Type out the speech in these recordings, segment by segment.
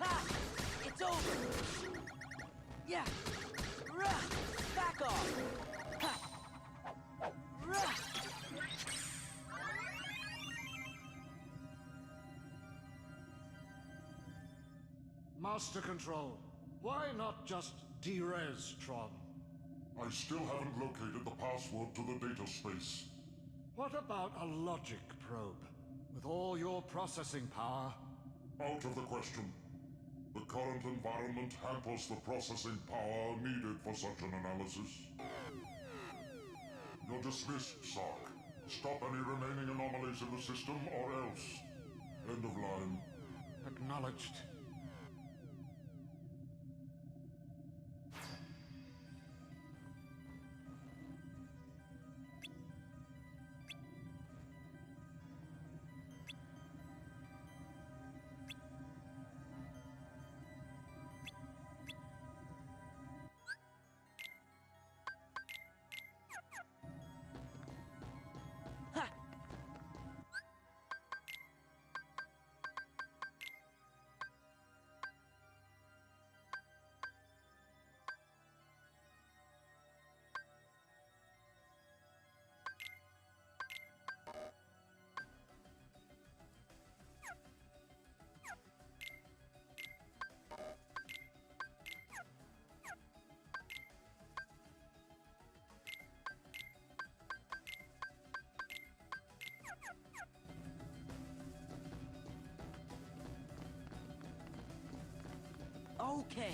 Ha! It's over! Yeah! Ruh! Back off! Ha! Ruh! Master Control, why not just derez Tron? I still haven't located the password to the data space. What about a logic probe? With all your processing power? Out of the question. The current environment hampers the processing power needed for such an analysis. You're dismissed, Sark. Stop any remaining anomalies in the system, or else. End of line. Acknowledged. Ha! Okay.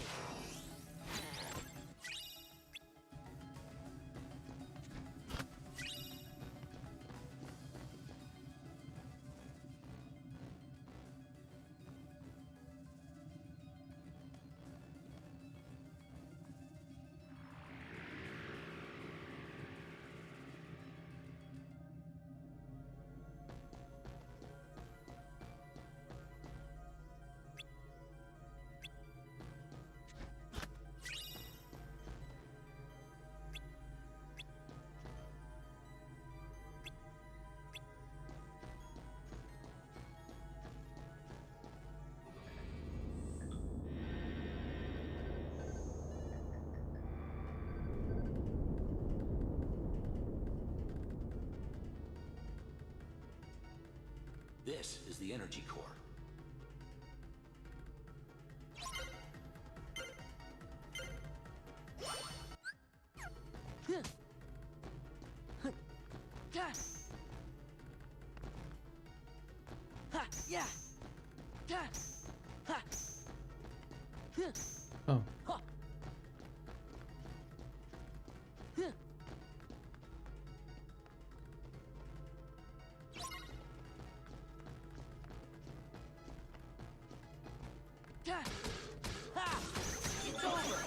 This is the energy core. Huh. Huh. Ha! Ha! Yeah! Ha! Ha! Huh. Oh. Ha! Huh. Ha! Ha! It's over!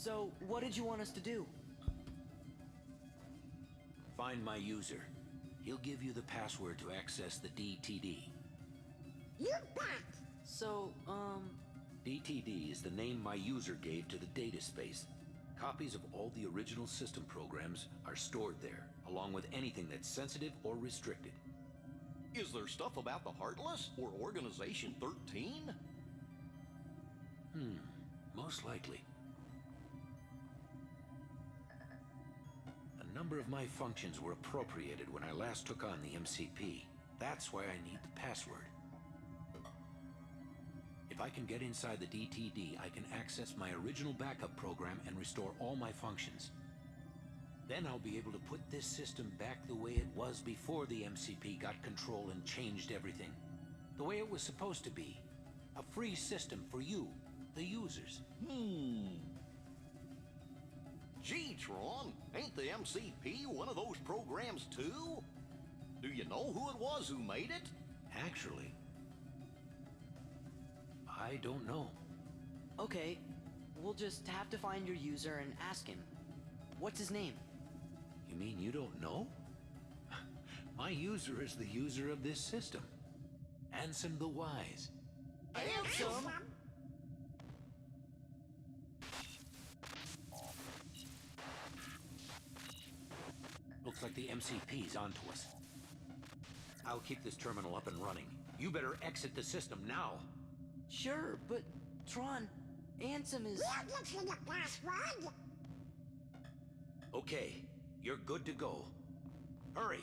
So, what did you want us to do? Find my user. He'll give you the password to access the DTD. You bet! So, DTD is the name my user gave to the data space. Copies of all the original system programs are stored there, along with anything that's sensitive or restricted. Is there stuff about the Heartless or Organization 13? Most likely. A number of my functions were appropriated when I last took on the MCP. That's why I need the password. If I can get inside the DTD, I can access my original backup program and restore all my functions. Then I'll be able to put this system back the way it was before the MCP got control and changed everything. The way it was supposed to be. A free system for you, the users. Gee, Tron, ain't the MCP one of those programs too? Do you know who it was who made it? Actually, I don't know. okay. We'll just have to find your user and ask him. What's his name? You mean you don't know? My user is the user of this system. Ansem the Wise. Ansem? Looks like the MCP's onto us. I'll keep this terminal up and running. You better exit the system now. Sure, but Tron, Ansem is... We'll get you the password! Okay, you're good to go. Hurry!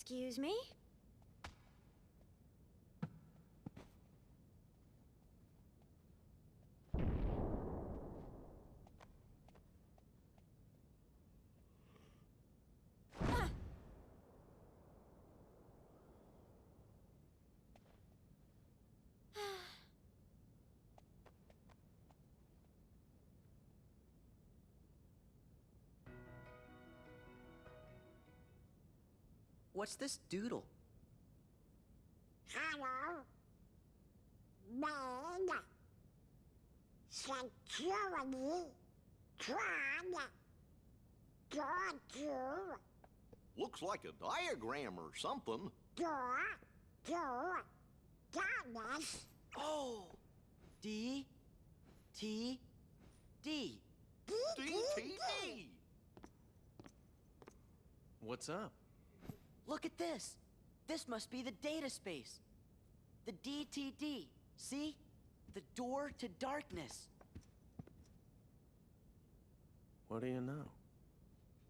Excuse me? What's this doodle? Hello? Man? Security? Tron? Door to? Looks like a diagram or something. Door to? Darkness? Oh! D... T... D. DTD! What's up? Look at this. This must be the data space. The DTD. See? The door to darkness. What do you know?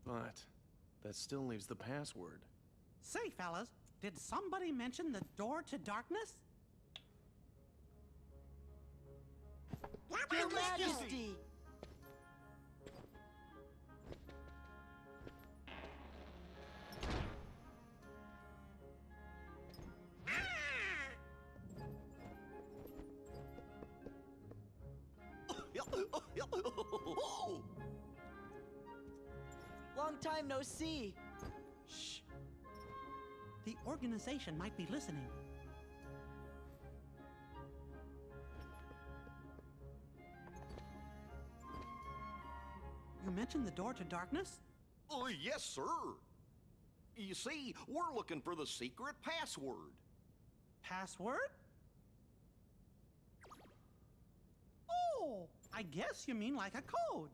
But that still leaves the password. Say, fellas, did somebody mention the door to darkness? Your Majesty! Long time no see. Shh. The organization might be listening. You mentioned the door to darkness? Yes, sir. You see, we're looking for the secret password. Password? Oh, I guess you mean like a code.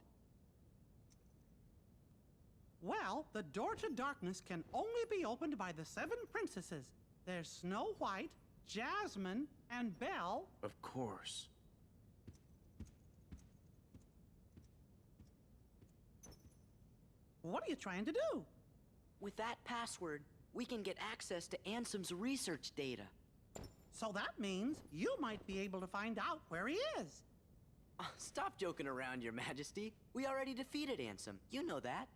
Well, the door to darkness can only be opened by the 7 princesses. There's Snow White, Jasmine, and Belle. Of course. What are you trying to do? With that password, we can get access to Ansem's research data. So that means you might be able to find out where he is. Stop joking around, Your Majesty. We already defeated Ansem. You know that.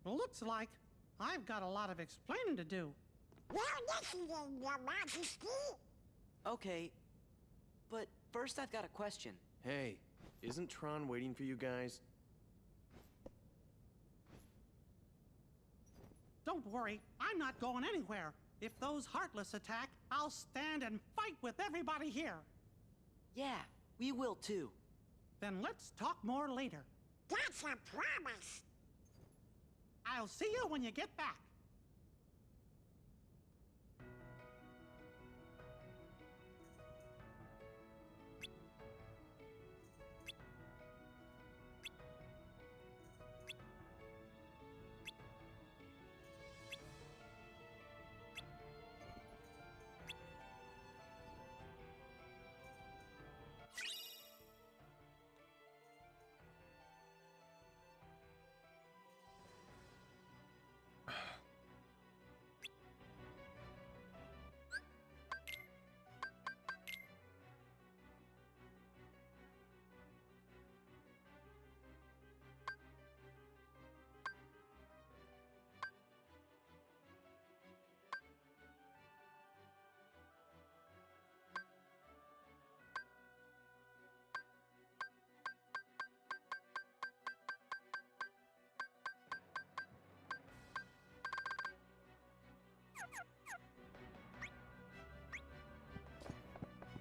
Looks like I've got a lot of explaining to do. We're listening, Your Majesty. Okay, but first I've got a question. Hey, isn't Tron waiting for you guys? Don't worry, I'm not going anywhere. If those Heartless attack, I'll stand and fight with everybody here. Yeah, we will too. Then let's talk more later. That's a promise. I'll see you when you get back.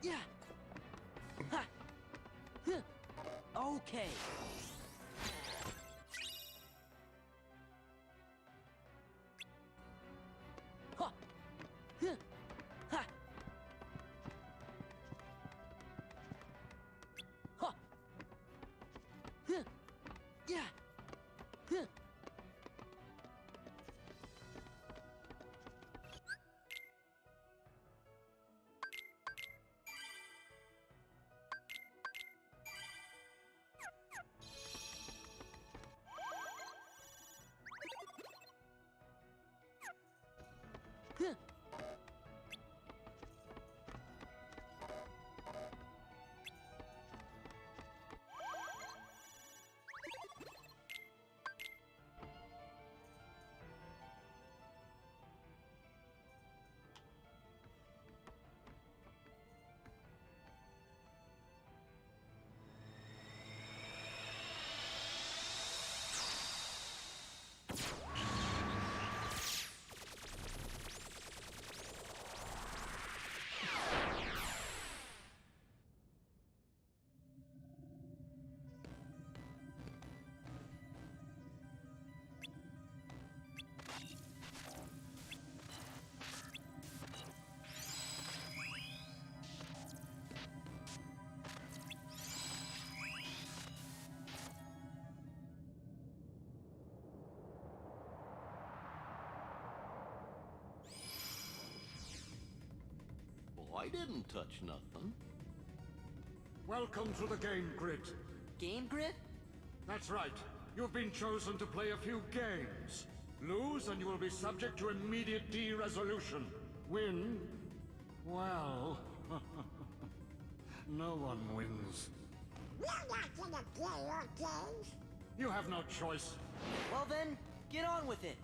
Yeah. Ha. Huh. Okay. Ha. Huh. Ha. Ha. Huh. Yeah. Huh. Huh. Well, I didn't touch nothing. Welcome to the game grid. Game grid? That's right. You've been chosen to play a few games. Lose and you will be subject to immediate de-resolution. Win? Well... no one wins. We're not gonna play your games. You have no choice. Well then, get on with it.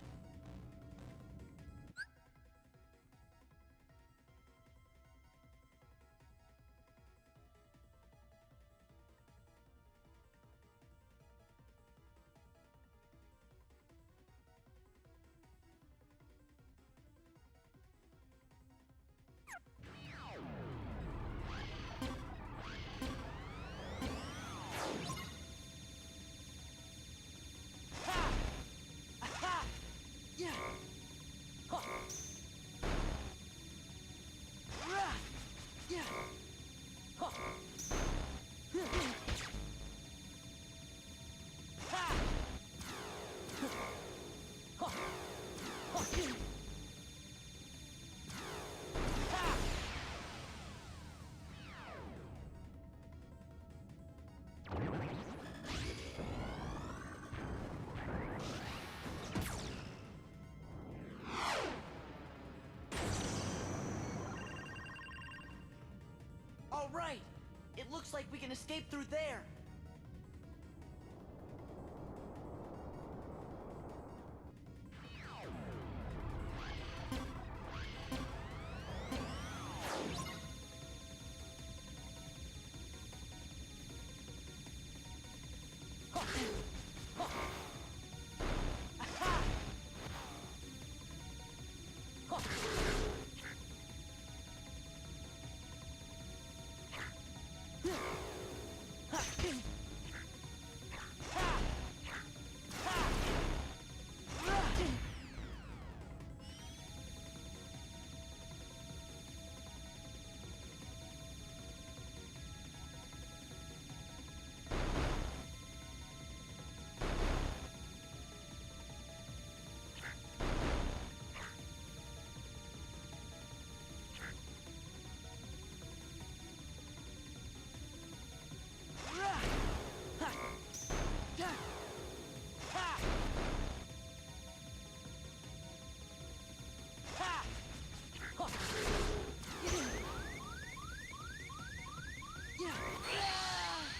all right. It looks like we can escape through there.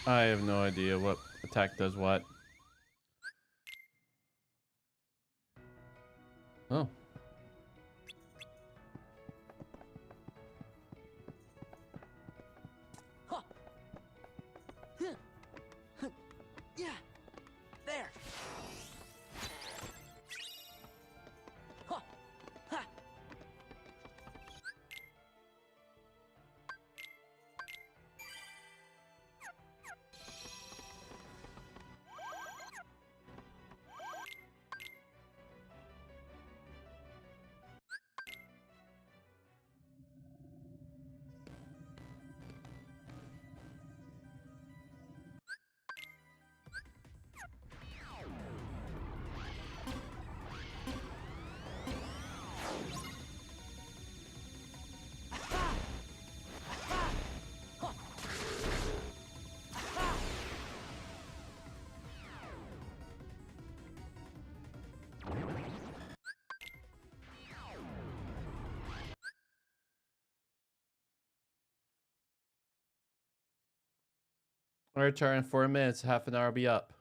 I have no idea what attack does what. Oh. Yeah. There. I'll return in 4 minutes. Half an hour, be up.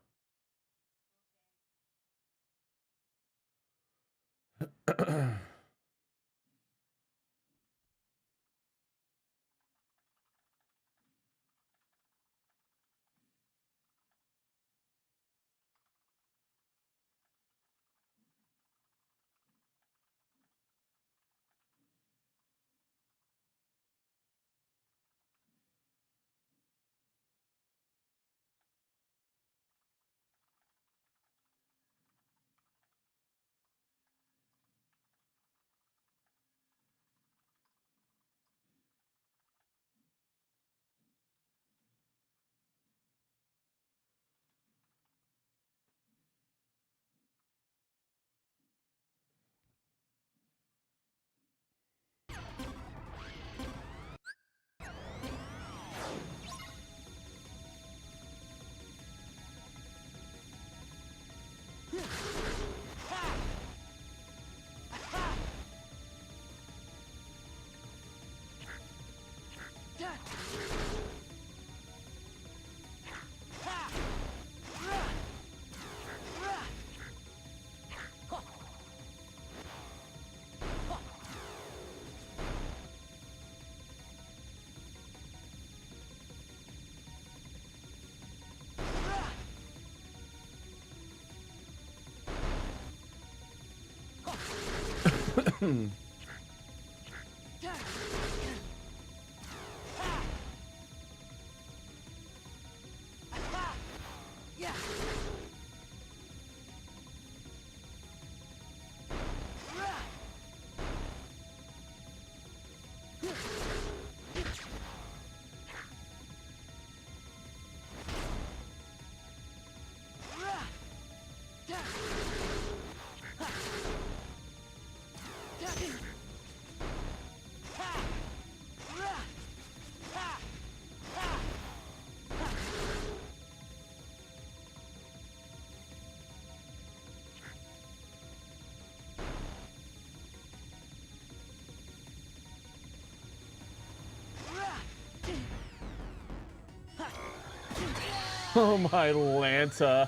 Oh my Lanta.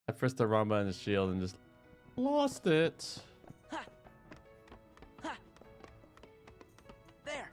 I pressed the wrong button on the shield and just lost it. Ha! Ha! There.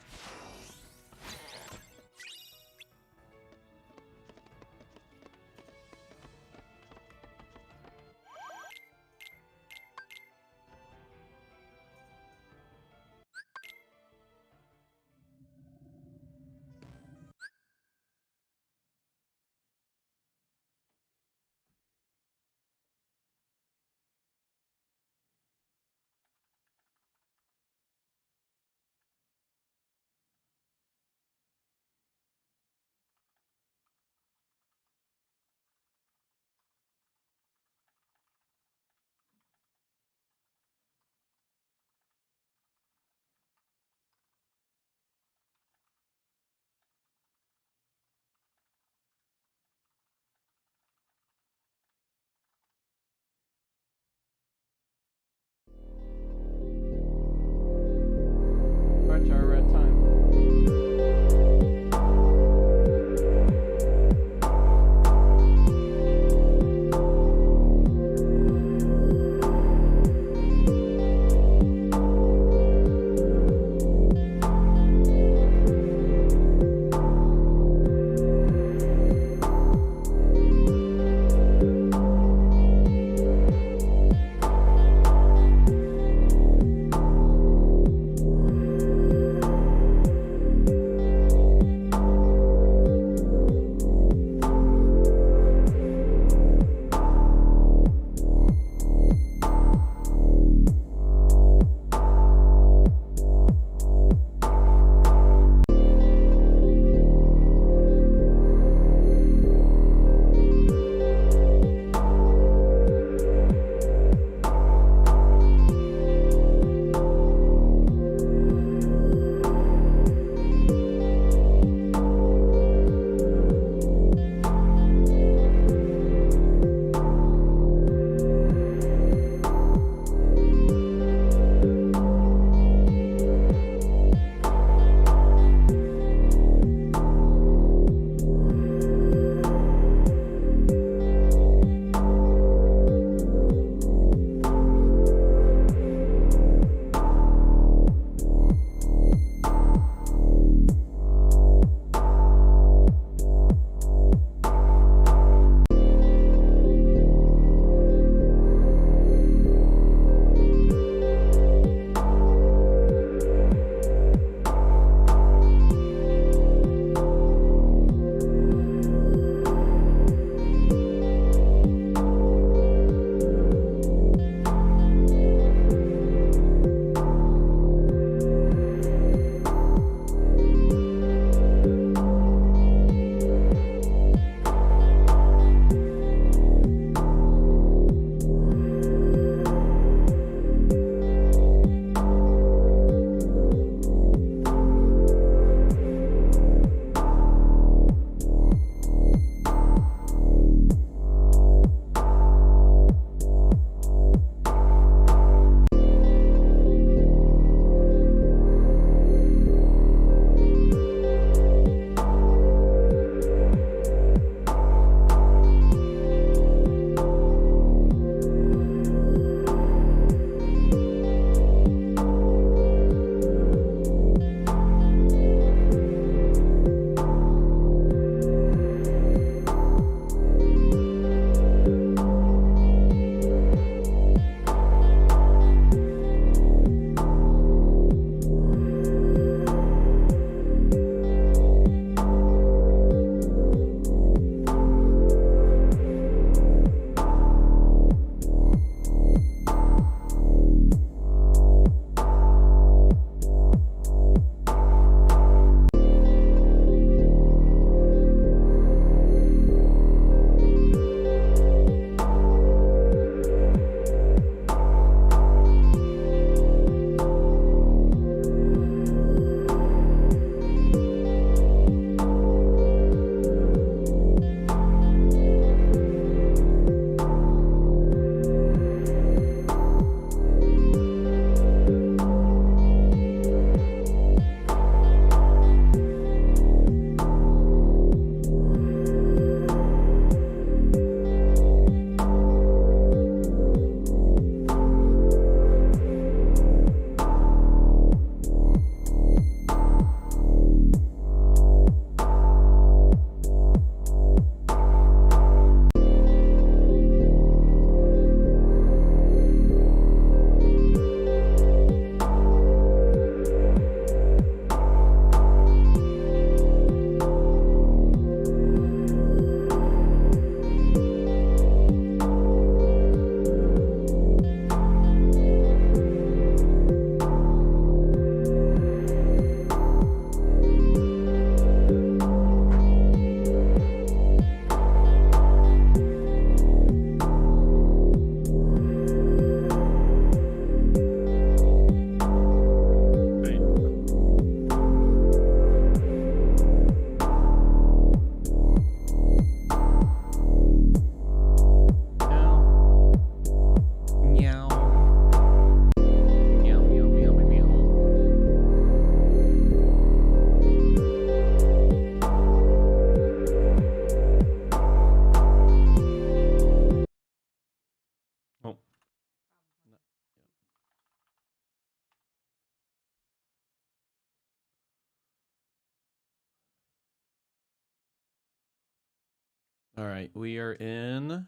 All right, we are in.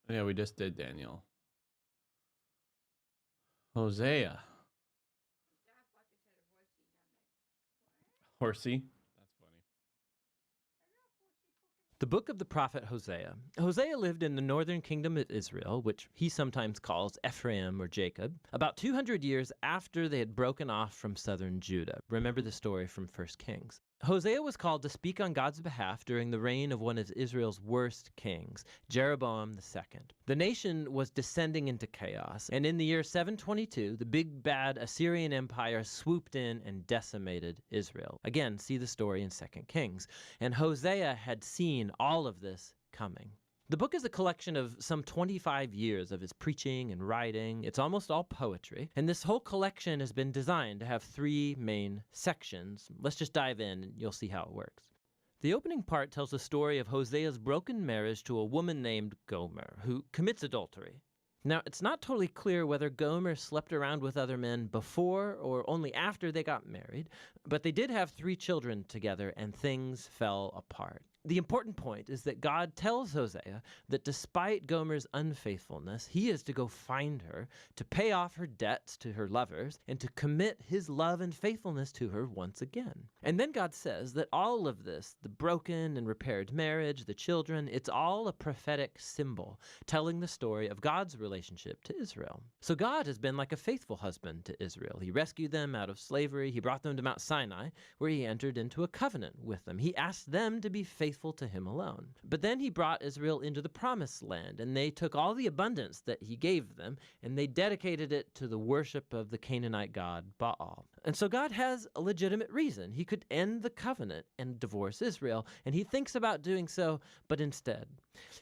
Yeah, we just did Daniel. Hosea. Horsey. That's funny. The book of the prophet Hosea. Hosea lived in the northern kingdom of Israel, which he sometimes calls Ephraim or Jacob, about 200 years after they had broken off from southern Judah. Remember the story from 1 Kings. Hosea was called to speak on God's behalf during the reign of one of Israel's worst kings, Jeroboam II. The nation was descending into chaos, and in the year 722, the big bad Assyrian Empire swooped in and decimated Israel. Again, see the story in 2 Kings. And Hosea had seen all of this coming. The book is a collection of some 25 years of his preaching and writing. It's almost all poetry. And this whole collection has been designed to have 3 main sections. Let's just dive in and you'll see how it works. The opening part tells the story of Hosea's broken marriage to a woman named Gomer, who commits adultery. Now, it's not totally clear whether Gomer slept around with other men before or only after they got married, but they did have 3 children together and things fell apart. The important point is that God tells Hosea that despite Gomer's unfaithfulness, he is to go find her, to pay off her debts to her lovers, and to commit his love and faithfulness to her once again. And then God says that all of this, the broken and repaired marriage, the children, it's all a prophetic symbol, telling the story of God's relationship to Israel. So God has been like a faithful husband to Israel. He rescued them out of slavery. He brought them to Mount Sinai, where he entered into a covenant with them. He asked them to be faithful to him alone. But then he brought Israel into the promised land, and they took all the abundance that he gave them, and they dedicated it to the worship of the Canaanite god Baal. And so God has a legitimate reason. He could end the covenant and divorce Israel, and he thinks about doing so, but instead,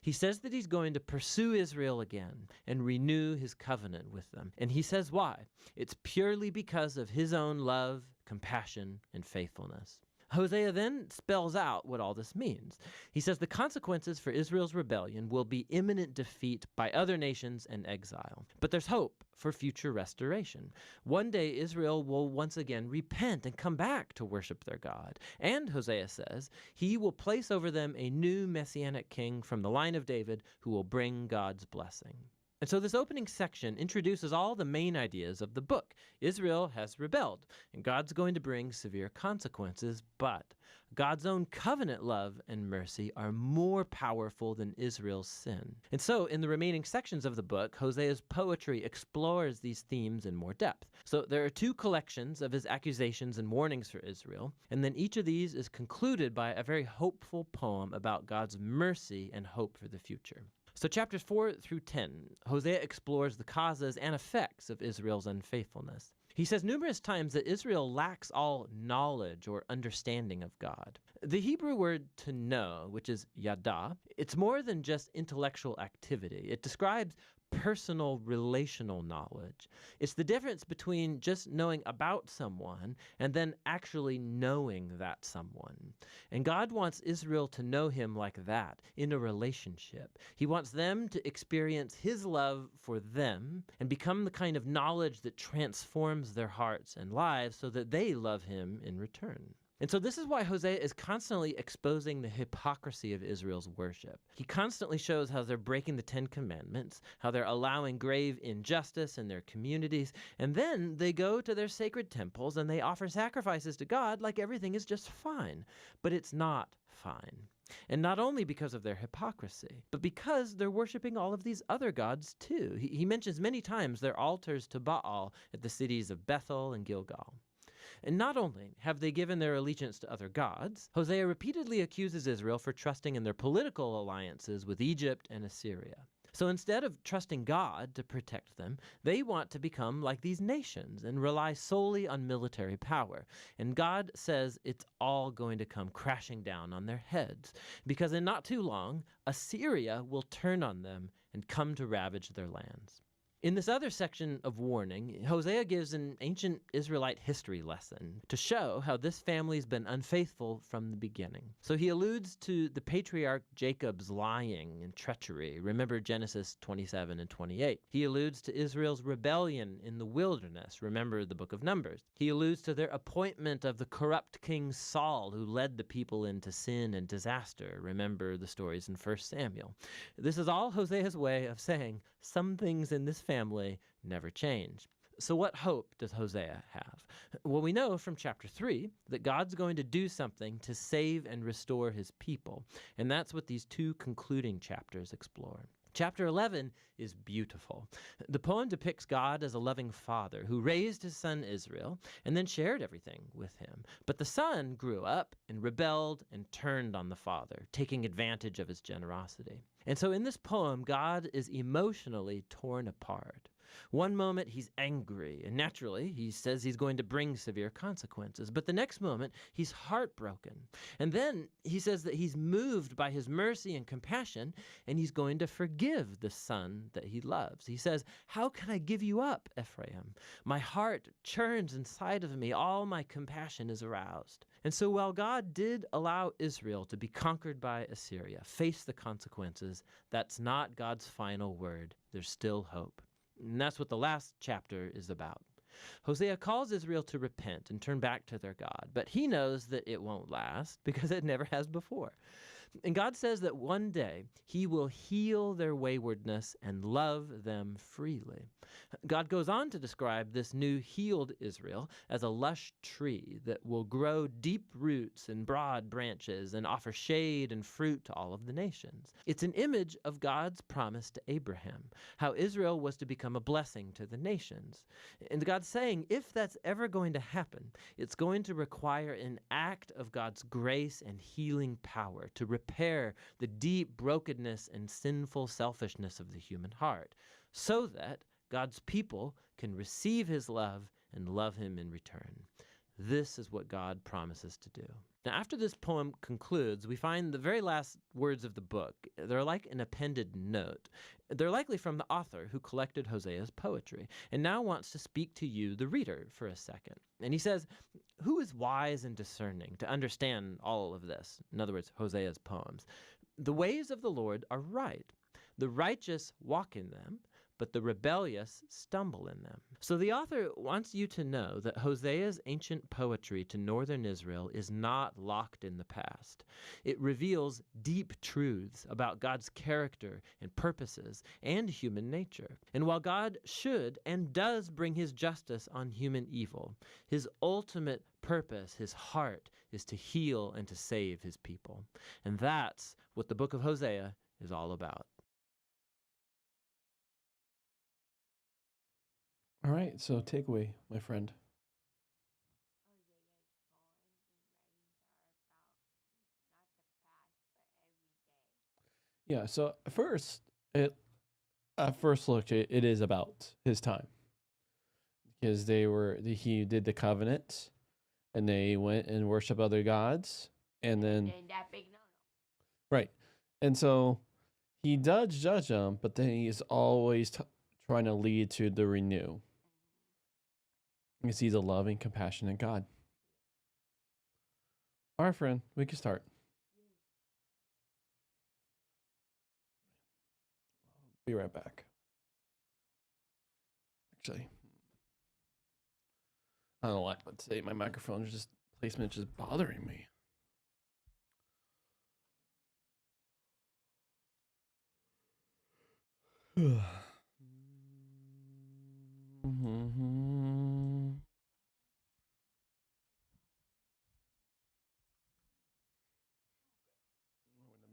he says that he's going to pursue Israel again and renew his covenant with them. And he says why? It's purely because of his own love, compassion, and faithfulness. Hosea then spells out what all this means. He says the consequences for Israel's rebellion will be imminent defeat by other nations and exile. But there's hope for future restoration. One day Israel will once again repent and come back to worship their God. And Hosea says he will place over them a new messianic king from the line of David who will bring God's blessing. And so this opening section introduces all the main ideas of the book. Israel has rebelled, and God's going to bring severe consequences, but God's own covenant love and mercy are more powerful than Israel's sin. And so in the remaining sections of the book, Hosea's poetry explores these themes in more depth. So there are 2 collections of his accusations and warnings for Israel, and then each of these is concluded by a very hopeful poem about God's mercy and hope for the future. So chapters 4 through 10, Hosea explores the causes and effects of Israel's unfaithfulness. He says numerous times that Israel lacks all knowledge or understanding of God. The Hebrew word to know, which is yada, it's more than just intellectual activity. It describes personal relational knowledge. It's the difference between just knowing about someone and then actually knowing that someone. And God wants Israel to know him like that, in a relationship. He wants them to experience his love for them and become the kind of knowledge that transforms their hearts and lives so that they love him in return. And so this is why Hosea is constantly exposing the hypocrisy of Israel's worship. He constantly shows how they're breaking the 10 Commandments, how they're allowing grave injustice in their communities, and then they go to their sacred temples and they offer sacrifices to God like everything is just fine. But it's not fine. And not only because of their hypocrisy, but because they're worshiping all of these other gods too. He mentions many times their altars to Baal at the cities of Bethel and Gilgal. And not only have they given their allegiance to other gods, Hosea repeatedly accuses Israel for trusting in their political alliances with Egypt and Assyria. So instead of trusting God to protect them, they want to become like these nations and rely solely on military power. And God says it's all going to come crashing down on their heads, because in not too long, Assyria will turn on them and come to ravage their lands. In this other section of warning, Hosea gives an ancient Israelite history lesson to show how this family's been unfaithful from the beginning. So he alludes to the patriarch Jacob's lying and treachery. Remember Genesis 27 and 28. He alludes to Israel's rebellion in the wilderness. Remember the book of Numbers. He alludes to their appointment of the corrupt king Saul, who led the people into sin and disaster. Remember the stories in 1 Samuel. This is all Hosea's way of saying some things in this family never change. So what hope does Hosea have? Well, we know from chapter 3 that God's going to do something to save and restore his people. And that's what these two concluding chapters explore. Chapter 11 is beautiful. The poem depicts God as a loving father who raised his son Israel and then shared everything with him. But the son grew up and rebelled and turned on the father, taking advantage of his generosity. And so in this poem, God is emotionally torn apart. One moment he's angry, and naturally he says he's going to bring severe consequences. But the next moment he's heartbroken. And then he says that he's moved by his mercy and compassion, and he's going to forgive the son that he loves. He says, "How can I give you up, Ephraim? My heart churns inside of me. All my compassion is aroused." And so while God did allow Israel to be conquered by Assyria, face the consequences, that's not God's final word. There's still hope. And that's what the last chapter is about. Hosea calls Israel to repent and turn back to their God, but he knows that it won't last because it never has before. And God says that one day he will heal their waywardness and love them freely. God goes on to describe this new healed Israel as a lush tree that will grow deep roots and broad branches and offer shade and fruit to all of the nations. It's an image of God's promise to Abraham, how Israel was to become a blessing to the nations. And God's saying, if that's ever going to happen, it's going to require an act of God's grace and healing power to repair the deep brokenness and sinful selfishness of the human heart, so that God's people can receive his love and love him in return. This is what God promises to do. Now, after this poem concludes, we find the very last words of the book. They're like an appended note. They're likely from the author who collected Hosea's poetry and now wants to speak to you, the reader, for a second. And he says, who is wise and discerning to understand all of this? In other words, Hosea's poems. The ways of the Lord are right. The righteous walk in them, but the rebellious stumble in them. So the author wants you to know that Hosea's ancient poetry to northern Israel is not locked in the past. It reveals deep truths about God's character and purposes and human nature. And while God should and does bring his justice on human evil, his ultimate purpose, his heart, is to heal and to save his people. And that's what the book of Hosea is all about. All right, so takeaway, my friend. Yeah, so at first look, it is about his time, because he did the covenant, and they went and worshiped other gods, and then right, and so he does judge them, but then he's always trying to lead to the renew. Because he's a loving, compassionate God. All right, friend, we can start. Be right back. Actually, I don't know why, but today my microphone placement is just bothering me.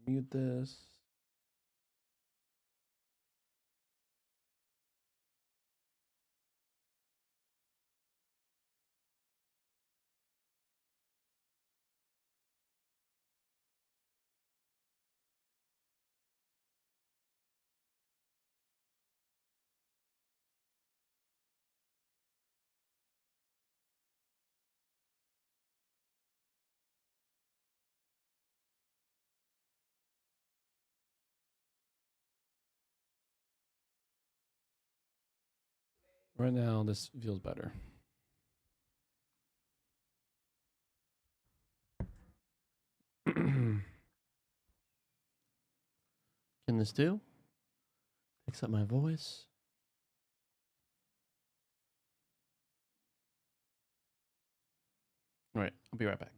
Mute this. Right now, this feels better. Can this do? Picks up my voice. All right, I'll be right back.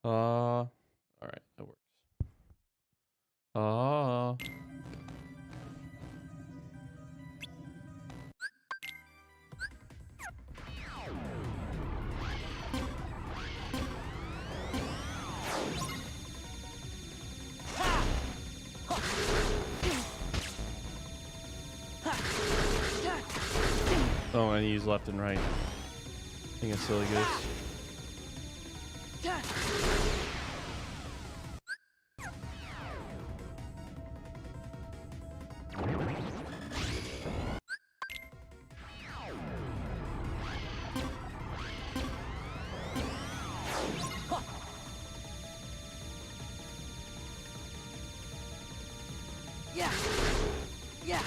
All right, that works. Oh, I use left and right. I think it's silly goose. Yeah. Yeah.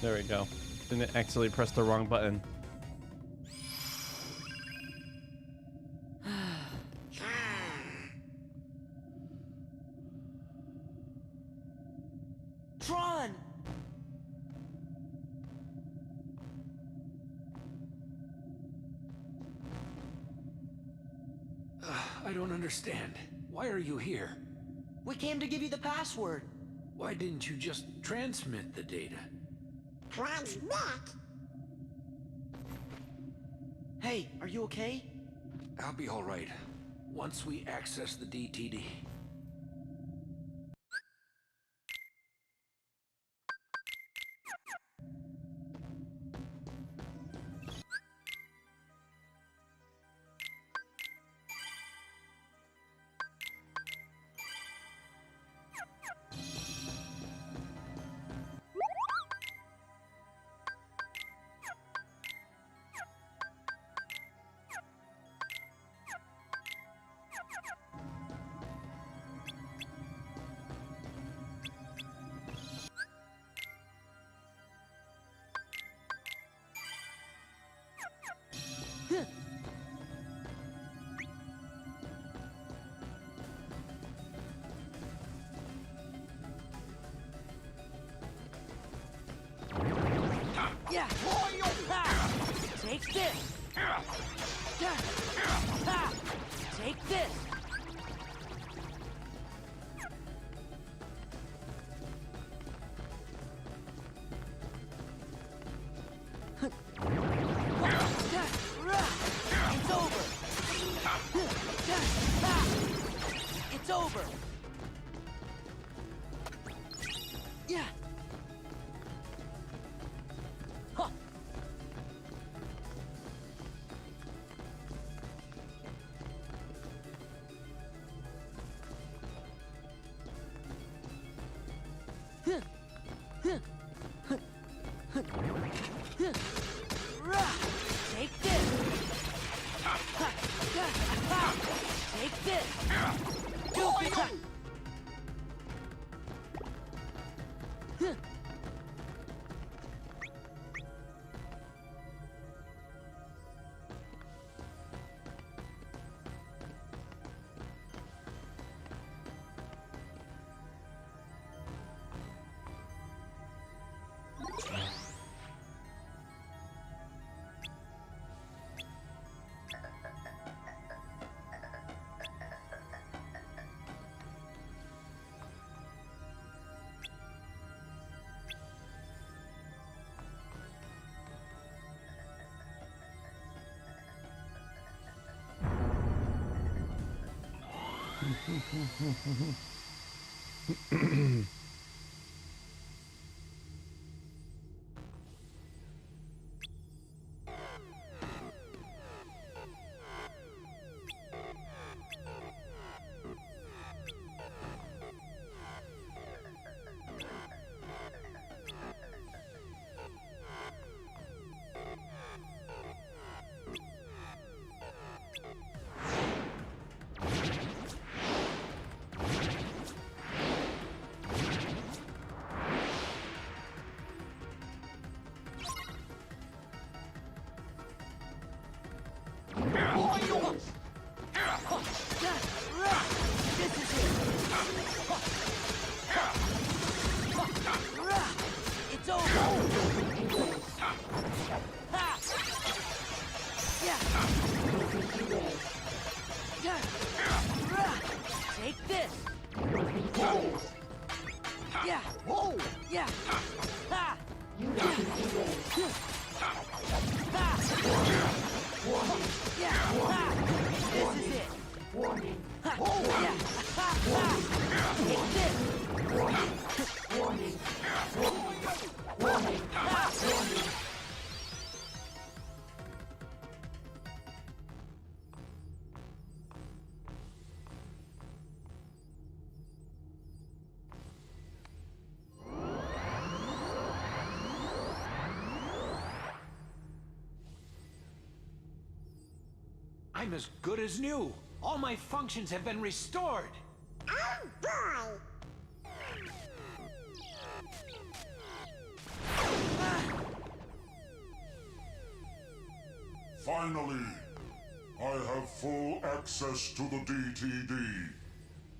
There we go. Didn't accidentally press the wrong button. Tron! I don't understand. Why are you here? We came to give you the password. Why didn't you just transmit the data? Transmit? Hey, are you okay? I'll be all right once we access the DTD. Yeah! Take this! Take this! It's over! It's over! Yeah! Huh. Take this! Take this! This is it. It's over. Take this. Yeah. Whoa. Yeah. Ha. Yeah. This is it. Warning. Yeah. Take this. Warning. Warning. Warning. Warning. I'm as good as new. All my functions have been restored. Oh boy! Finally, I have full access to the DTD.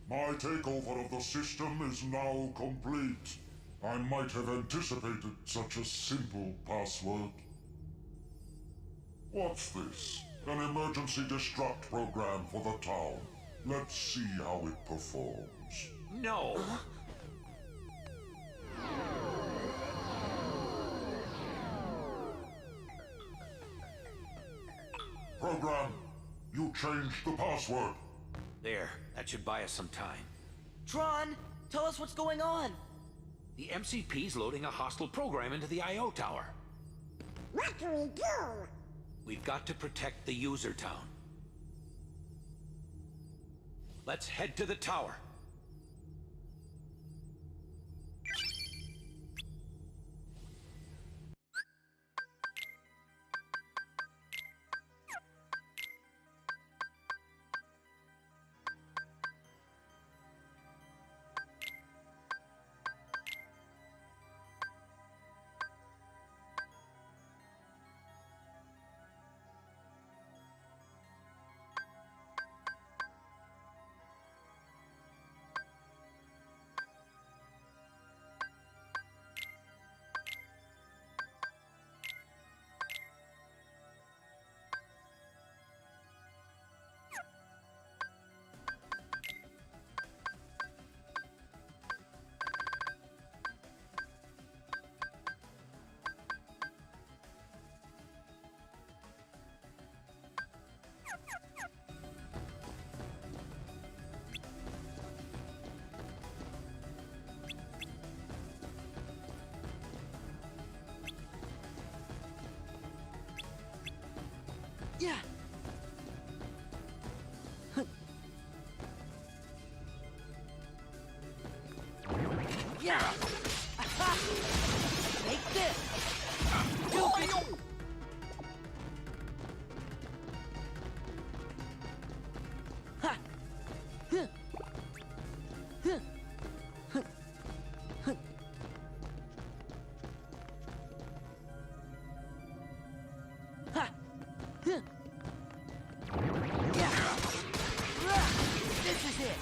My takeover of the system is now complete. I might have anticipated such a simple password. What's this? An emergency destruct program for the town. Let's see how it performs. No. Program, you changed the password. There, that should buy us some time. Tron, tell us what's going on. The MCP's loading a hostile program into the I.O. tower. What do we do? We've got to protect the user town. Let's head to the tower. Yeah. Yeah. Take this. Ha. This is it.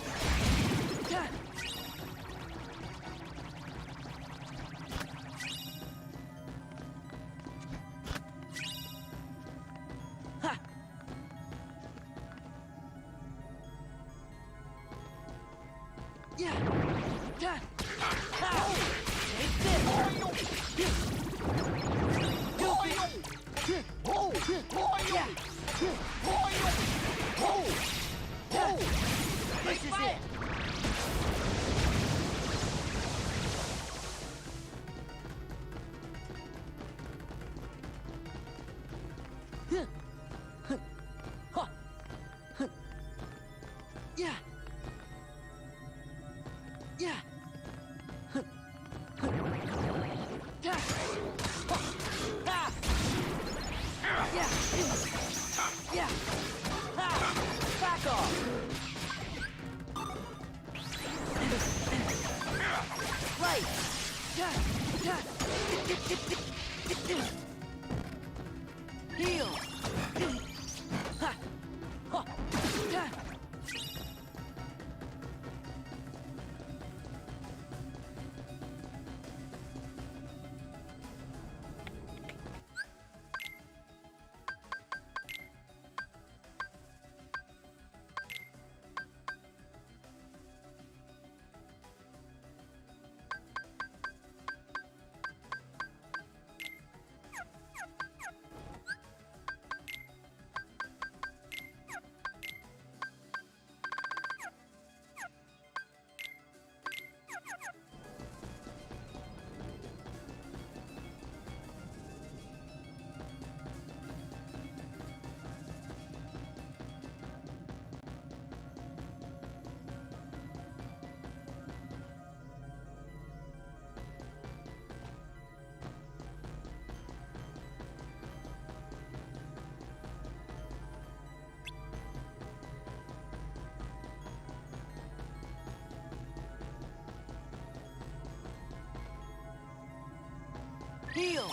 Heal!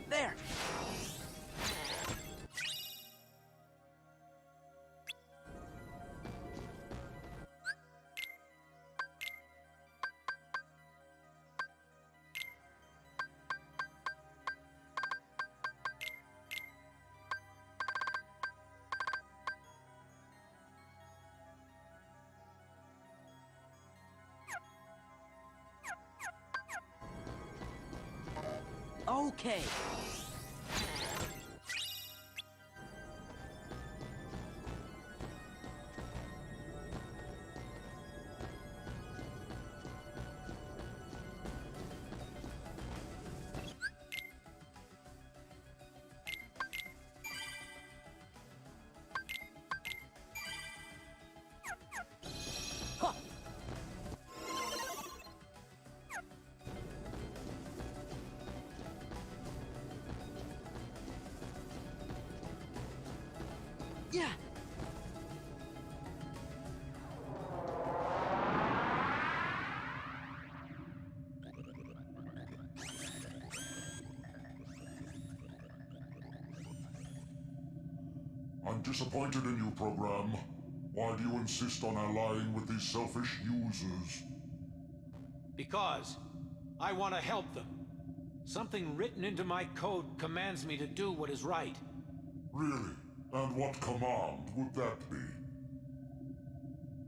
There! Okay. Huh. Yeah. I'm disappointed in you, program. Why do you insist on allying with these selfish users? Because I want to help them. Something written into my code commands me to do what is right. Really? And what command would that be?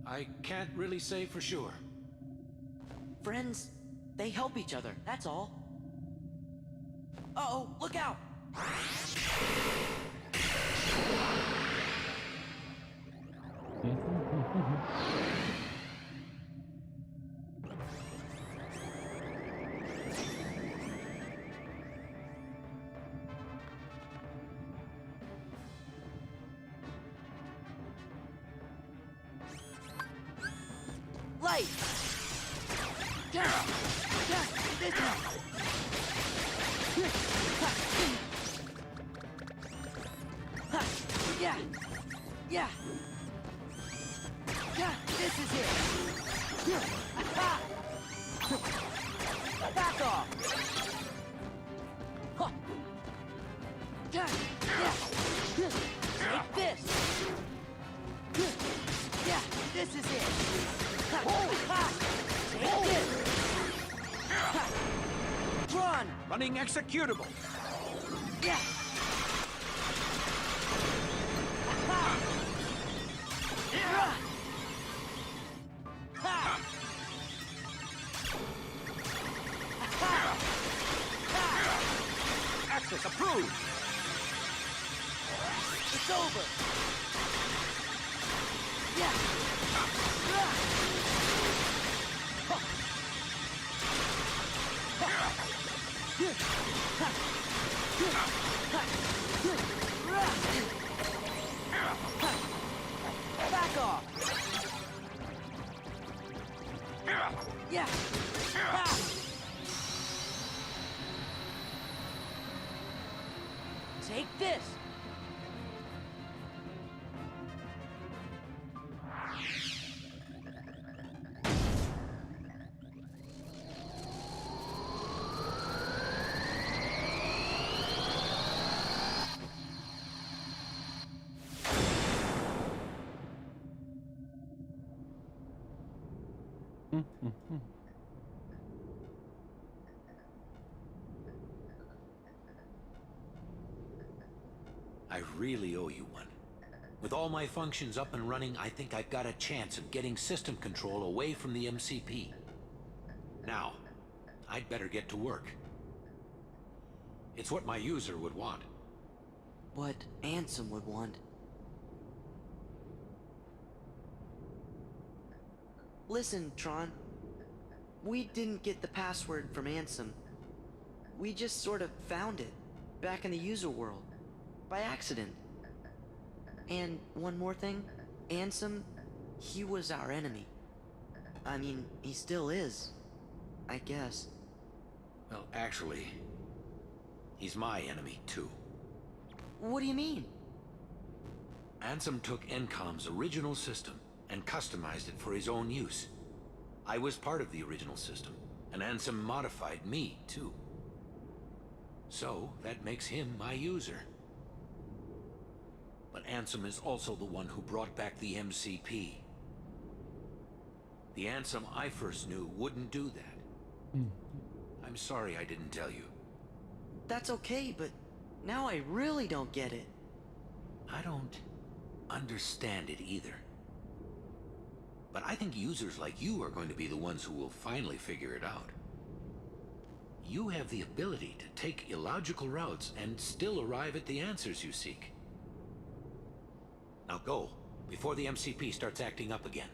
I can't really say for sure. Friends, they help each other, that's all. Uh-oh, look out! Light! Yeah! Yeah! This one! Yeah! Yeah! Yeah! This is it! Back off! Yeah! Yeah! Take this! Yeah! This is it! Take this! Run! Running executable! Yeah! Access approved! It's over! Yeah! Back off! Yeah! Take this! I really owe you one. With all my functions up and running, I think I've got a chance of getting system control away from the MCP. Now, I'd better get to work. It's what my user would want. What Ansem would want. Listen, Tron. We didn't get the password from Ansem. We just sort of found it, back in the user world, by accident. And one more thing, Ansem, he was our enemy. I mean, he still is, I guess. Well, actually, he's my enemy, too. What do you mean? Ansem took Encom's original system and customized it for his own use. I was part of the original system, and Ansem modified me, too. So, that makes him my user. But Ansem is also the one who brought back the MCP. The Ansem I first knew wouldn't do that. I'm sorry I didn't tell you. That's okay, but now I really don't get it. I don't understand it either. But I think users like you are going to be the ones who will finally figure it out. You have the ability to take illogical routes and still arrive at the answers you seek. Now go, before the MCP starts acting up again.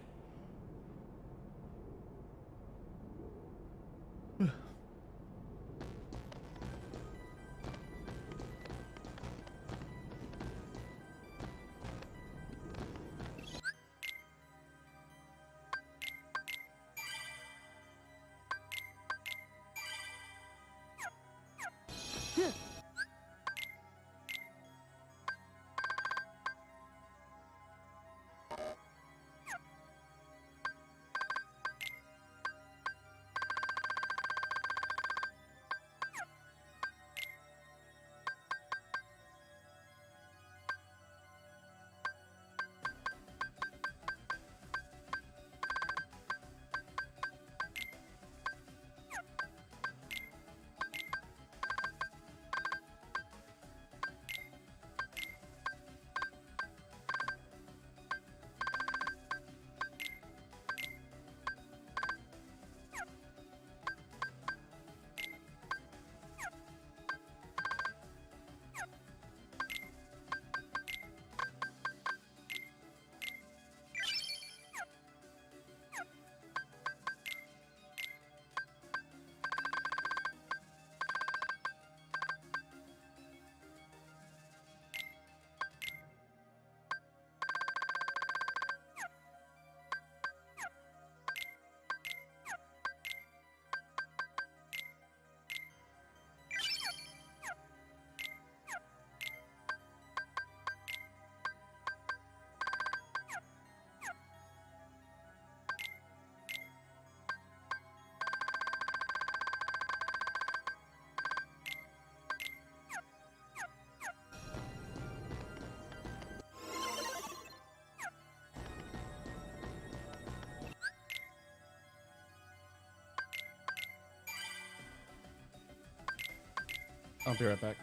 I'll be right back.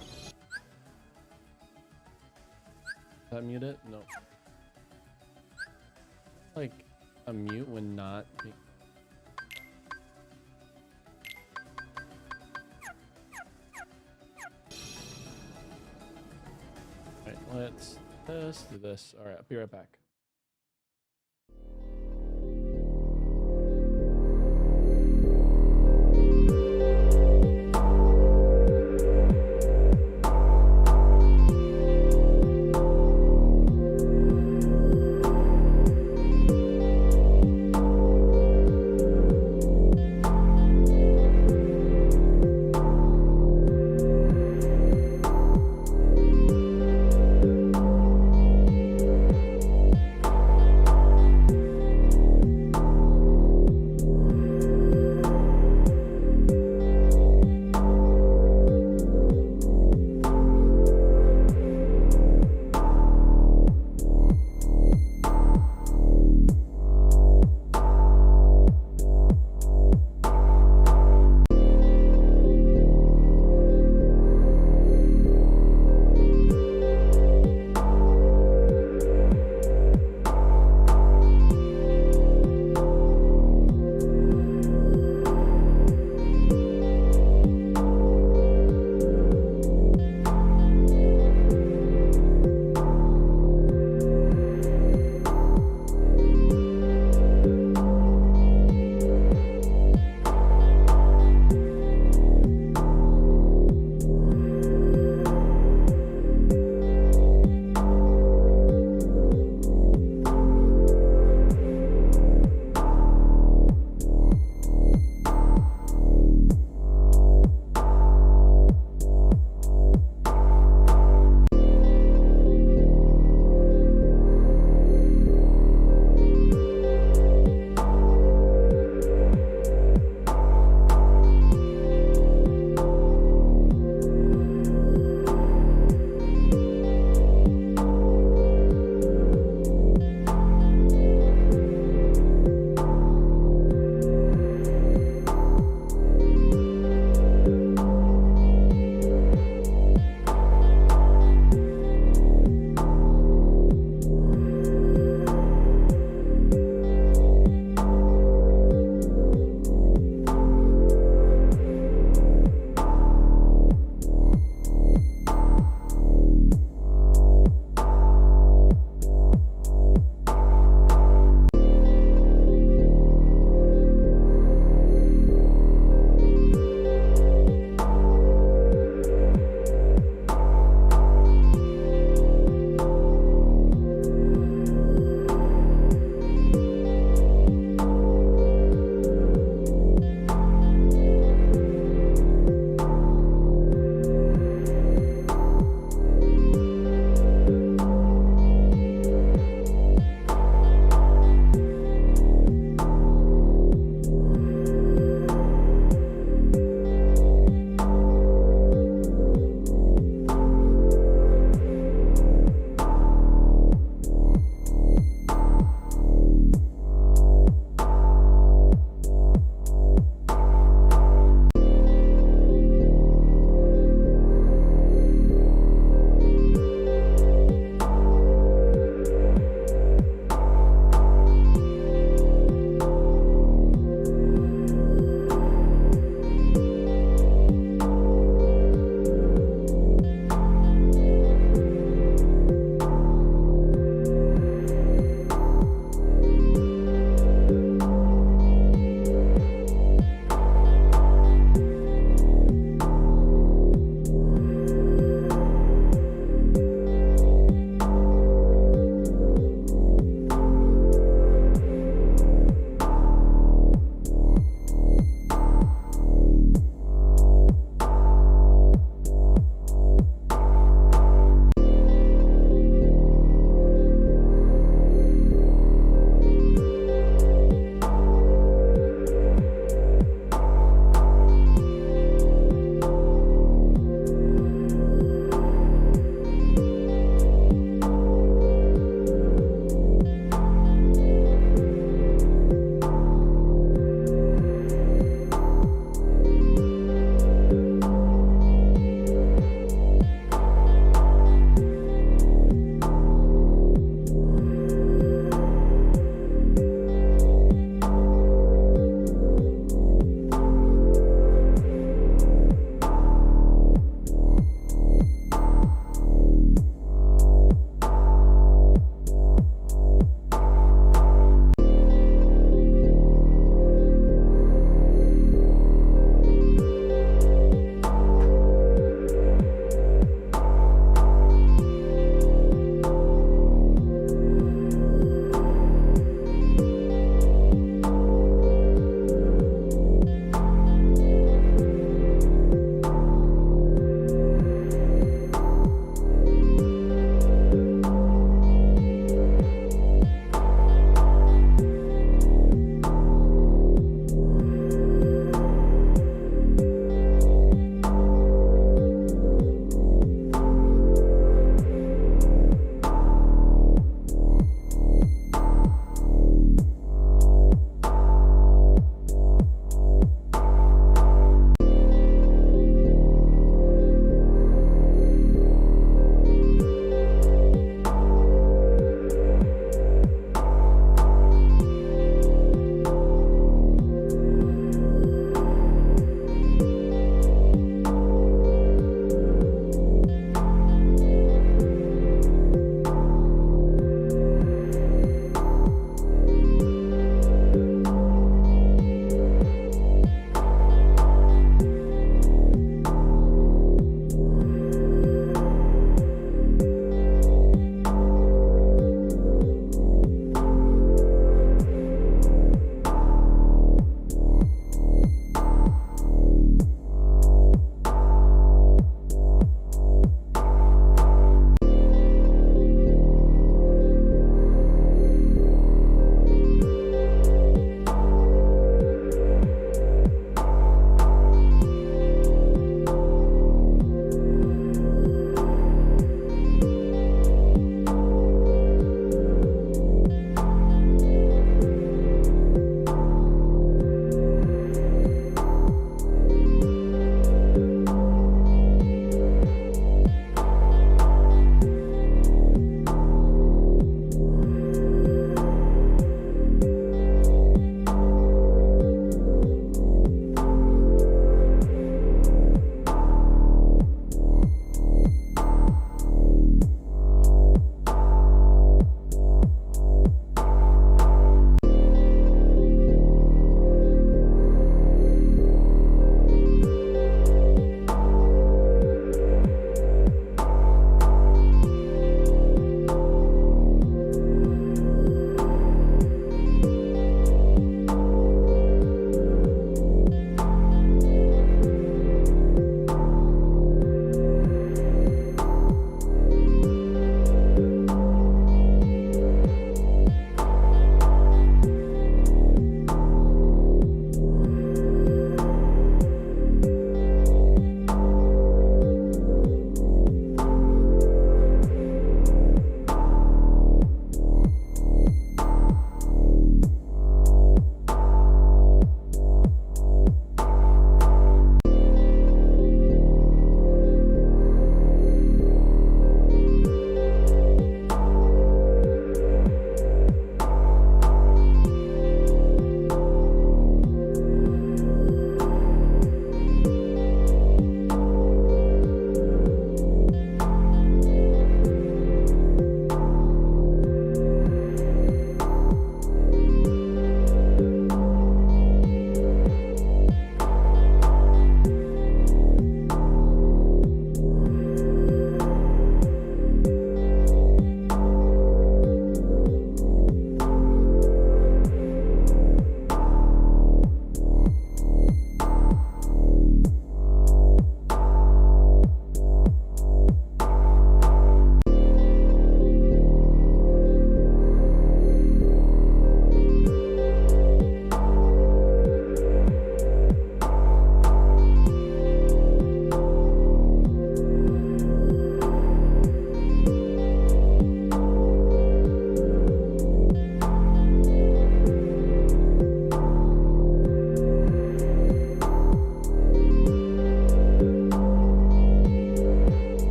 Is that muted? No. Like a mute when not. Alright, let's do this. Alright, I'll be right back.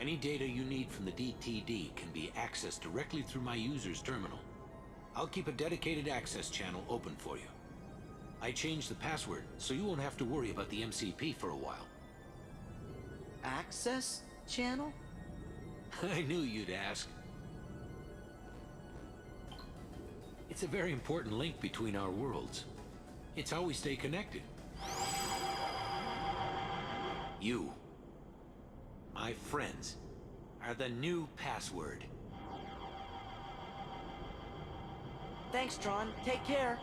Any data you need from the DTD can be accessed directly through my user's terminal. I'll keep a dedicated access channel open for you. I changed the password, so you won't have to worry about the MCP for a while. Access channel? I knew you'd ask. It's a very important link between our worlds. It's how we stay connected. You, my friends, are the new password. Thanks, Tron. Take care.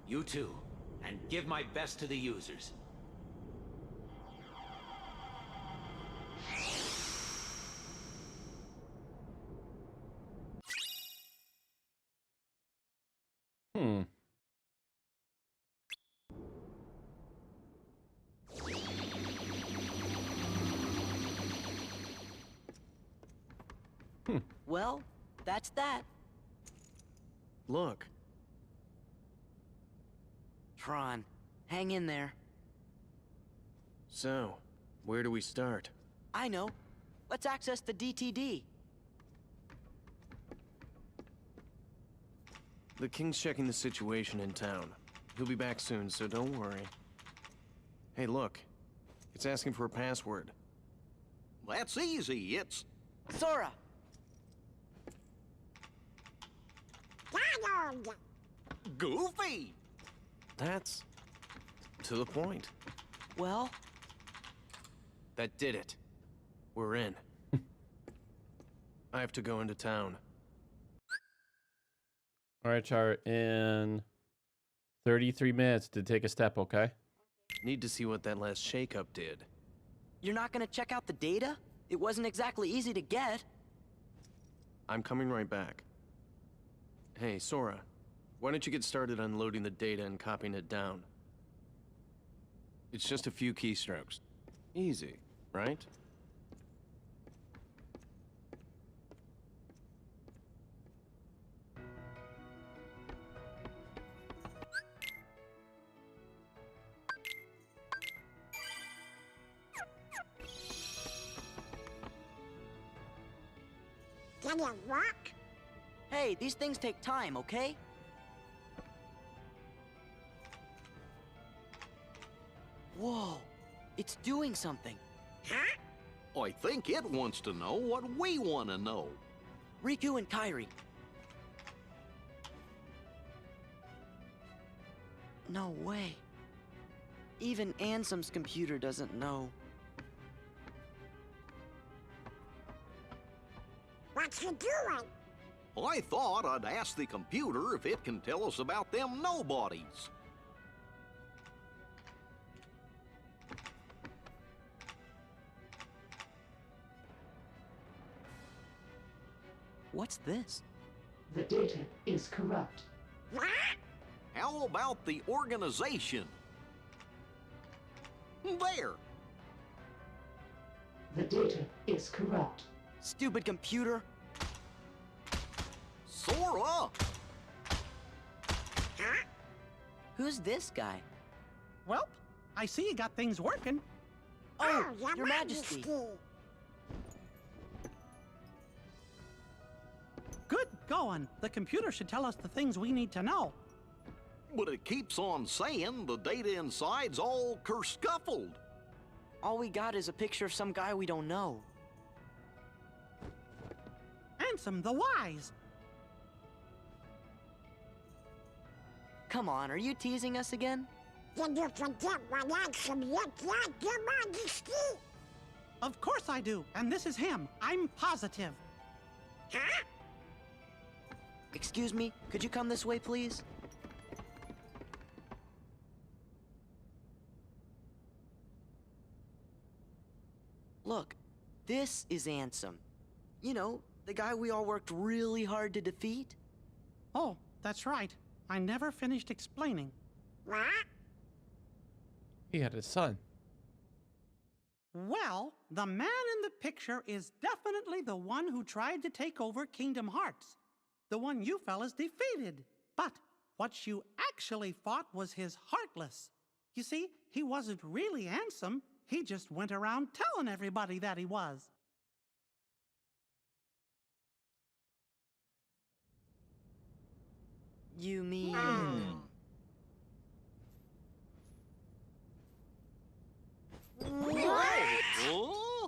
You too, and give my best to the users. Well, that's that. Look. Tron, hang in there. So, where do we start? I know. Let's access the DTD. The King's checking the situation in town. He'll be back soon, so don't worry. Hey, look. It's asking for a password. That's easy. It's... Sora! Donald! Goofy! That's... to the point. Well? That did it. We're in. I have to go into town. All right, Char, in 33 minutes to take a step, okay? Need to see what that last shakeup did. You're not gonna check out the data? It wasn't exactly easy to get. I'm coming right back. Hey, Sora. Why don't you get started unloading the data and copying it down? It's just a few keystrokes. Easy, right? Can you walk? Hey, these things take time, okay? Whoa, it's doing something. Huh? I think it wants to know what we want to know. Riku and Kairi. No way. Even Ansem's computer doesn't know. What you doing? I thought I'd ask the computer if it can tell us about them nobodies. What's this? The data is corrupt. What? How about the organization? There! The data is corrupt. Stupid computer. Sora! Huh? Who's this guy? Welp, I see you got things working. Oh, Your Majesty. Good going. The computer should tell us the things we need to know. But it keeps on saying the data inside's all kerscuffled. All we got is a picture of some guy we don't know. Ansem the Wise. Come on, are you teasing us again? Did you forget what Ansem looked like, Your Majesty? Of course I do, and this is him. I'm positive. Huh? Excuse me, could you come this way, please? Look, this is Ansem. You know, the guy we all worked really hard to defeat. Oh, that's right. I never finished explaining. What? He had a son. Well, the man in the picture is definitely the one who tried to take over Kingdom Hearts. The one you fellas defeated. But what you actually fought was his Heartless. You see, he wasn't really Ansem. He just went around telling everybody that he was. You mean... What? Huh?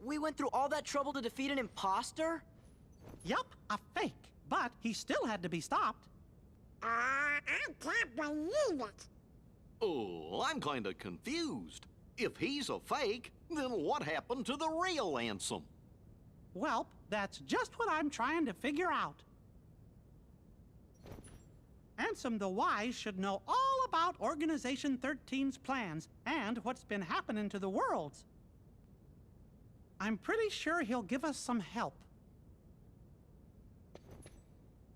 We went through all that trouble to defeat an imposter? Yup, a fake. But he still had to be stopped. I can't believe it. Oh, I'm kind of confused. If he's a fake, then what happened to the real Ansem? Welp, that's just what I'm trying to figure out. Ansem the Wise should know all about Organization 13's plans and what's been happening to the worlds. I'm pretty sure he'll give us some help.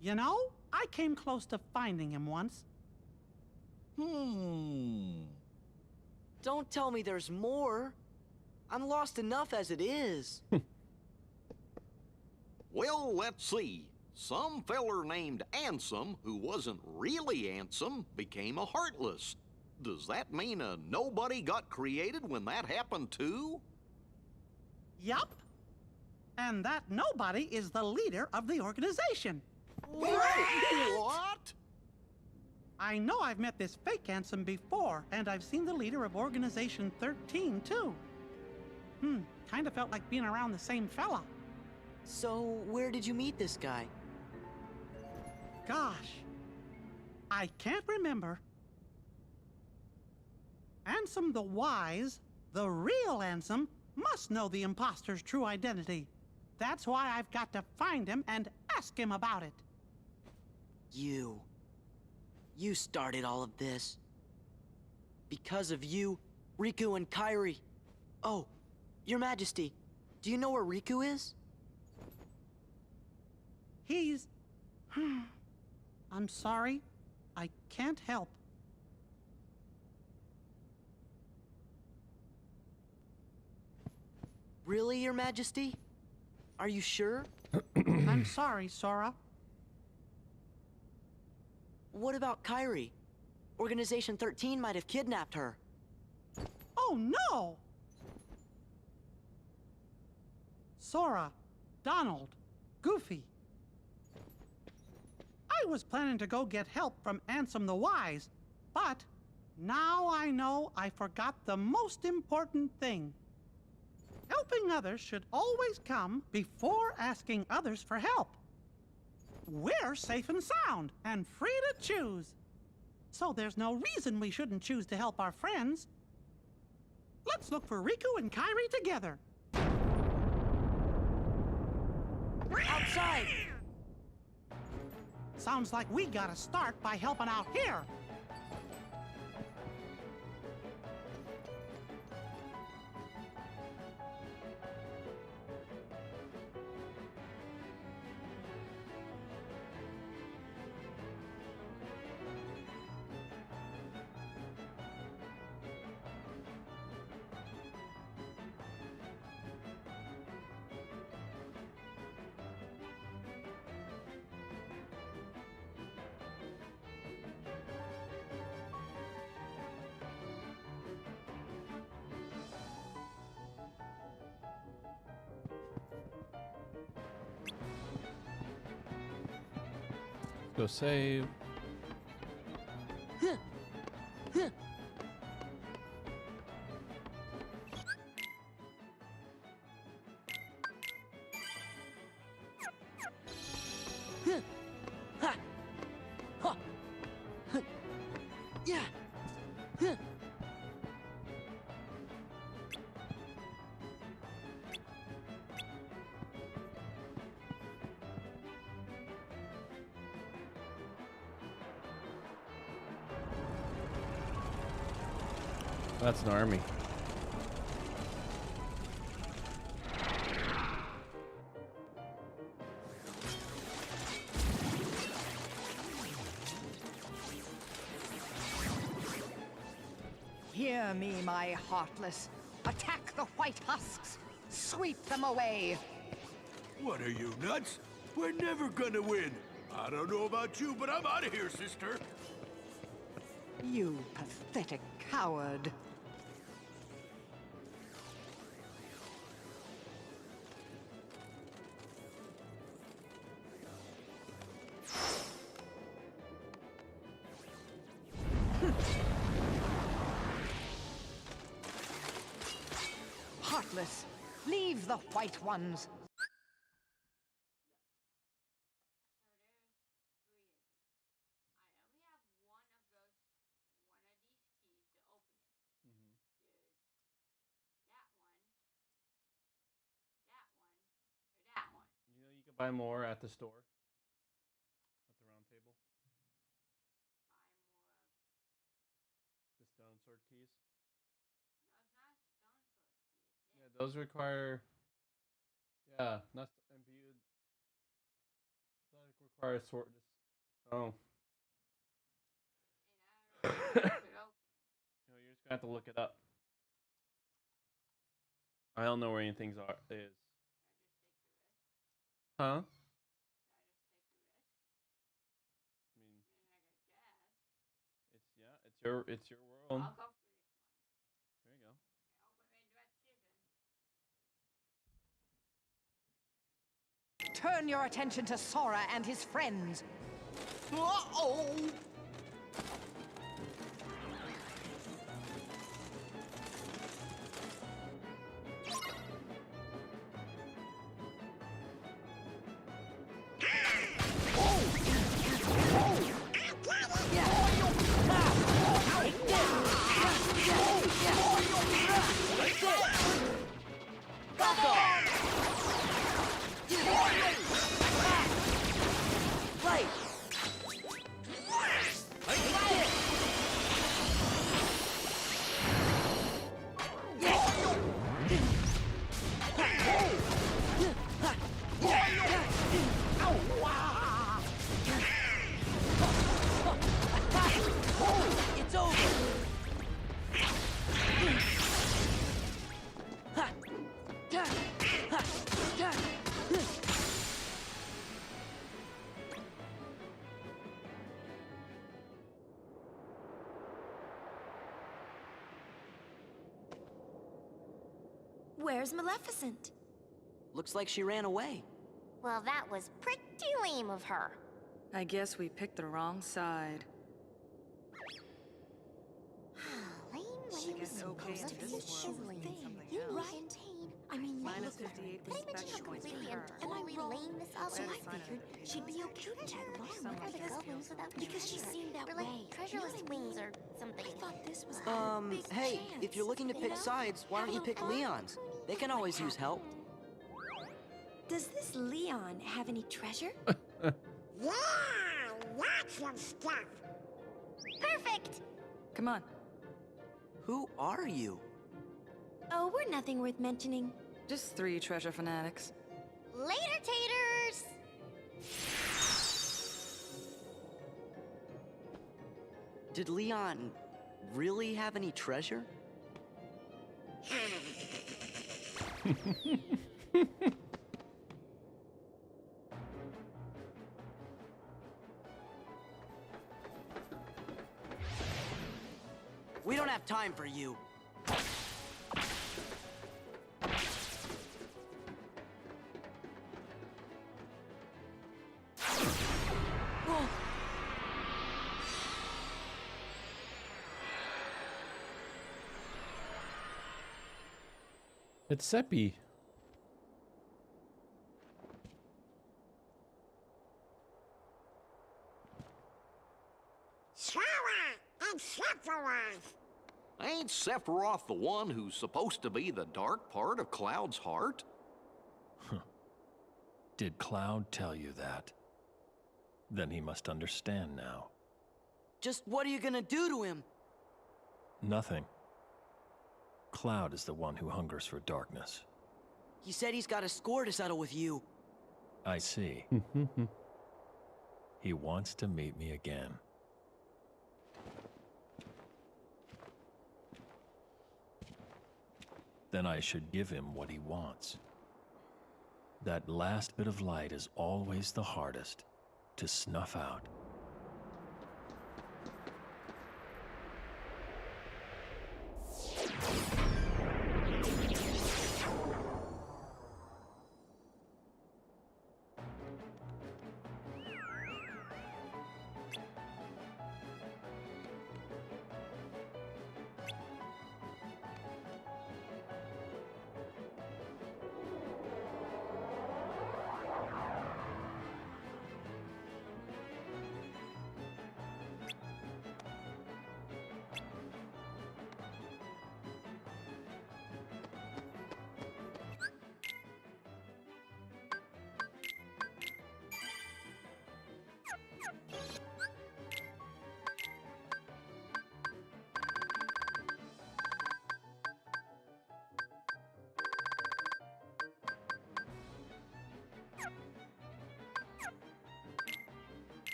You know, I came close to finding him once. Don't tell me there's more. I'm lost enough as it is. Well, let's see. Some feller named Ansem, who wasn't really Ansem, became a Heartless. Does that mean a nobody got created when that happened too? Yup. And that nobody is the leader of the organization. What? I know I've met this fake Ansem before, and I've seen the leader of Organization 13, too. Kinda felt like being around the same fella. So, where did you meet this guy? Gosh, I can't remember. Ansem the Wise, the real Ansem, must know the imposter's true identity. That's why I've got to find him and ask him about it. You started all of this. Because of you, Riku and Kairi. Oh, Your Majesty, do you know where Riku is? He's... I'm sorry. I can't help. Really, Your Majesty? Are you sure? I'm sorry, Sora. What about Kairi? Organization 13 might have kidnapped her. Oh, no! Sora, Donald, Goofy. I was planning to go get help from Ansem the Wise, but now I know I forgot the most important thing. Helping others should always come before asking others for help. We're safe and sound and free to choose. So there's no reason we shouldn't choose to help our friends. Let's look for Riku and Kairi together. Outside! Sounds like we gotta start by helping out here. Go save. That's an army. Hear me, my Heartless. Attack the white husks. Sweep them away. What are you, nuts? We're never gonna win. I don't know about you, but I'm out of here, sister. You pathetic coward. heartless. Leave the white ones. You know, you can buy more at the store. At the round table. The stone sword keys. Yeah, those require. Yeah, not imbued. That require sword. Oh. You know, you're just gonna have to look it up. I don't know where anything is. Huh? I mean, it's your world. There you go. Turn your attention to Sora and his friends. Uh-oh! It's over. Where's Maleficent? Looks like she ran away. Well, that was pretty lame of her. I guess we picked the wrong side. Lame. You right? I mean, minus 58 did I mention how completely and totally lame this was? So I figured she'd be okay to tag along with the goblins without because she seemed that way. Treasureless wings or something. I thought this was hey, if you're looking to pick sides, why don't you pick Leon's? They can always use help. Does this Leon have any treasure? Yeah, lots of stuff. Perfect! Come on. Who are you? Oh, we're nothing worth mentioning. Just 3 treasure fanatics. Later, taters! Did Leon really have any treasure? We don't have time for you. It's Seppi. Sora and Sephiroth. Ain't Sephiroth the one who's supposed to be the dark part of Cloud's heart? Did Cloud tell you that? Then he must understand now. Just what are you gonna do to him? Nothing. Cloud is the one who hungers for darkness. He said he's got a score to settle with you. I see. He wants to meet me again. Then I should give him what he wants. That last bit of light is always the hardest to snuff out.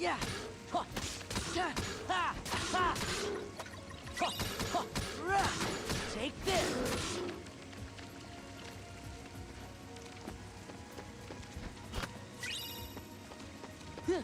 Yeah. Ha. Yeah. Ha. Ha. Ha. Ha. Rah. Take this. Huh.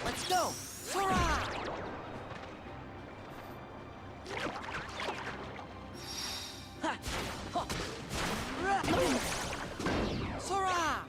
Let's go! Hurrah! Ha! Ha! Rah! Hurrah!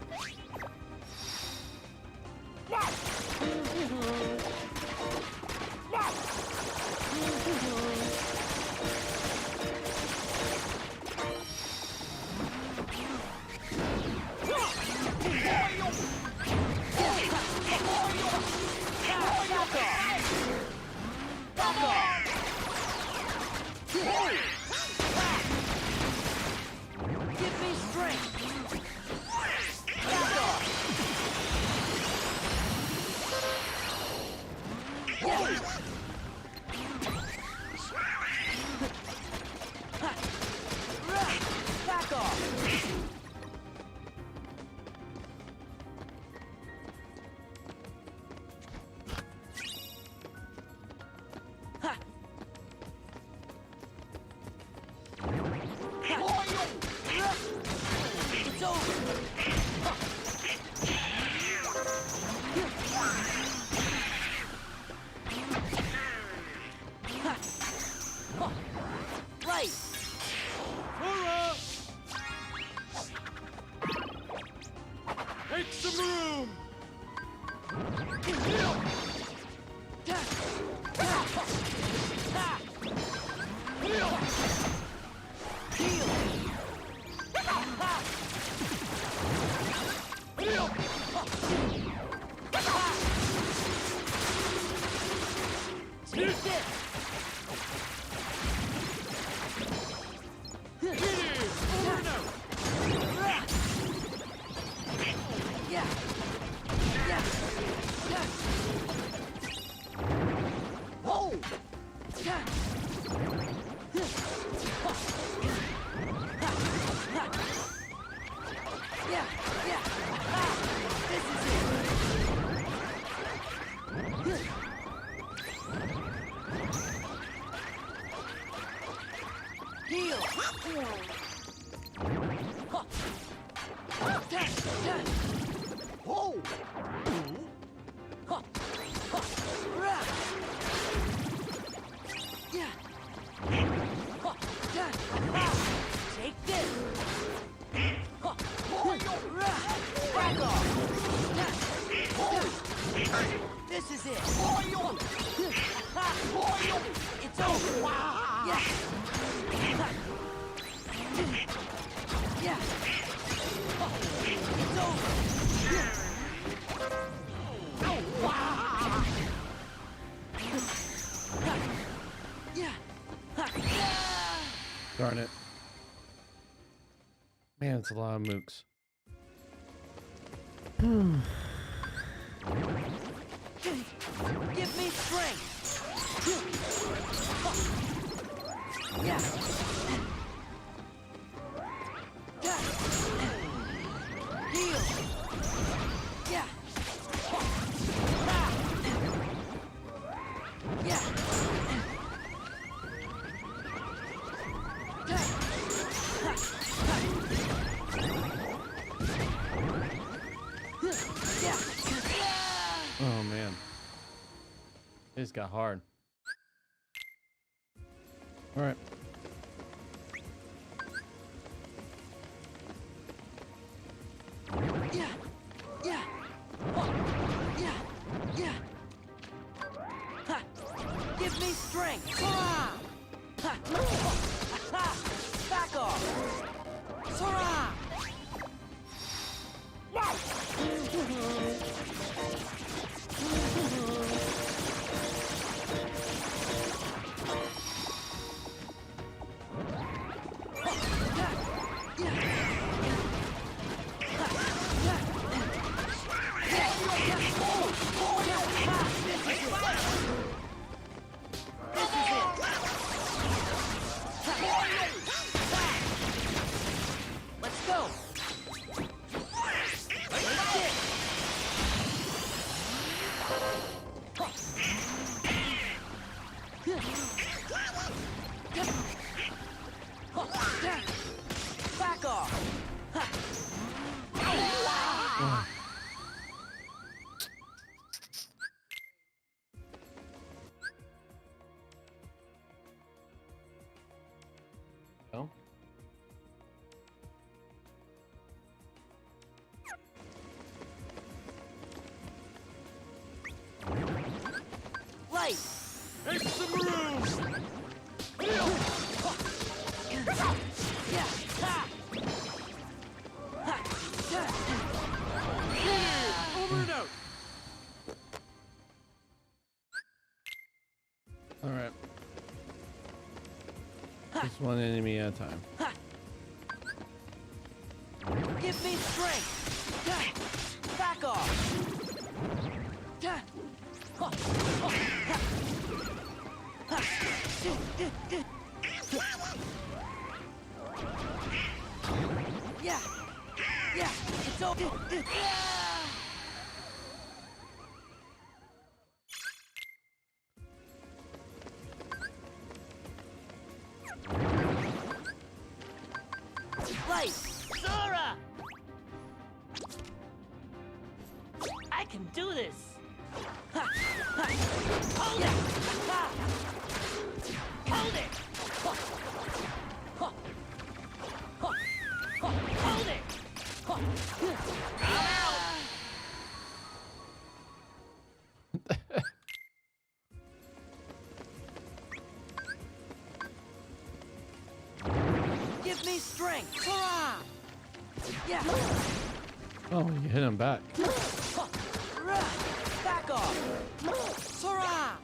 Give me strength! Back off! Back off! Ha! It's over! Right! Take some room! Take this! Yeah! Yeah! Yeah! Whoa! Yeah! Yeah! Yeah! This is it! Heal! Whoa! Yeah! Take this! Back off! This is it! It's over! Yeah! Yeah! It's over! Yeah! Darn it. Man, it's a lot of mooks. Give me strength! Yeah! Heal! Yeah! Yeah! Oh man. It just got hard. Alright. Yeah! Yeah! Yeah! Yeah! Ha! Give Give me strength! Sora! Back off! Sora! Let's go! Back off! No. Light! Make some room! Over and out! All right. Just one enemy at a time. Give me strength! Back off! Yeah! Yeah! It's over! Light! Sora! I can do this! Hold it! Hold it! Hold it! Give me strength! Hurrah! Yeah! Oh, you hit him back. Back off! Sora!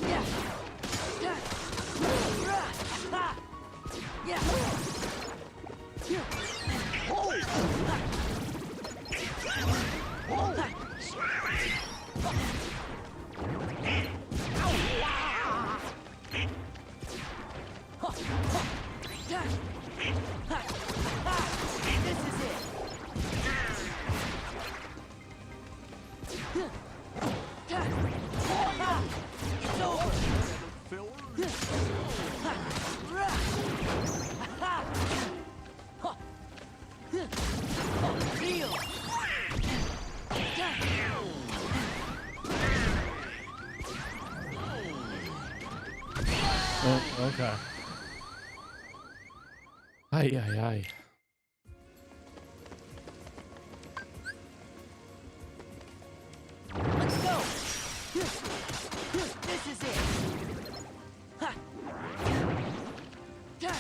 Yeah! Yeah! This is it. It's over. Feel. Oh, okay. Ay, ay, ay. Let's go. This is it. Ha. Yeah.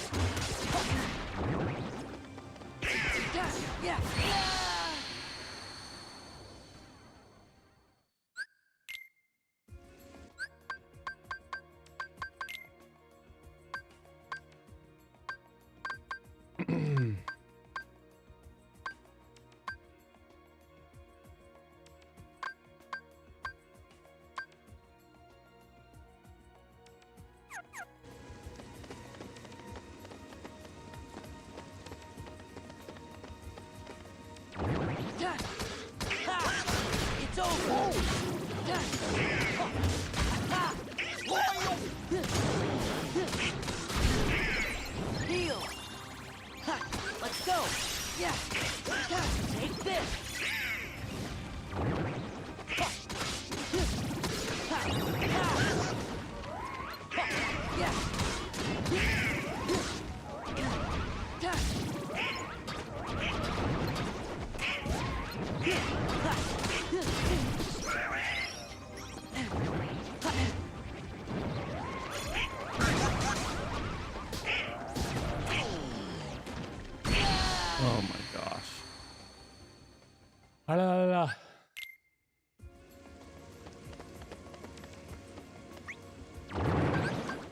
La, la, la.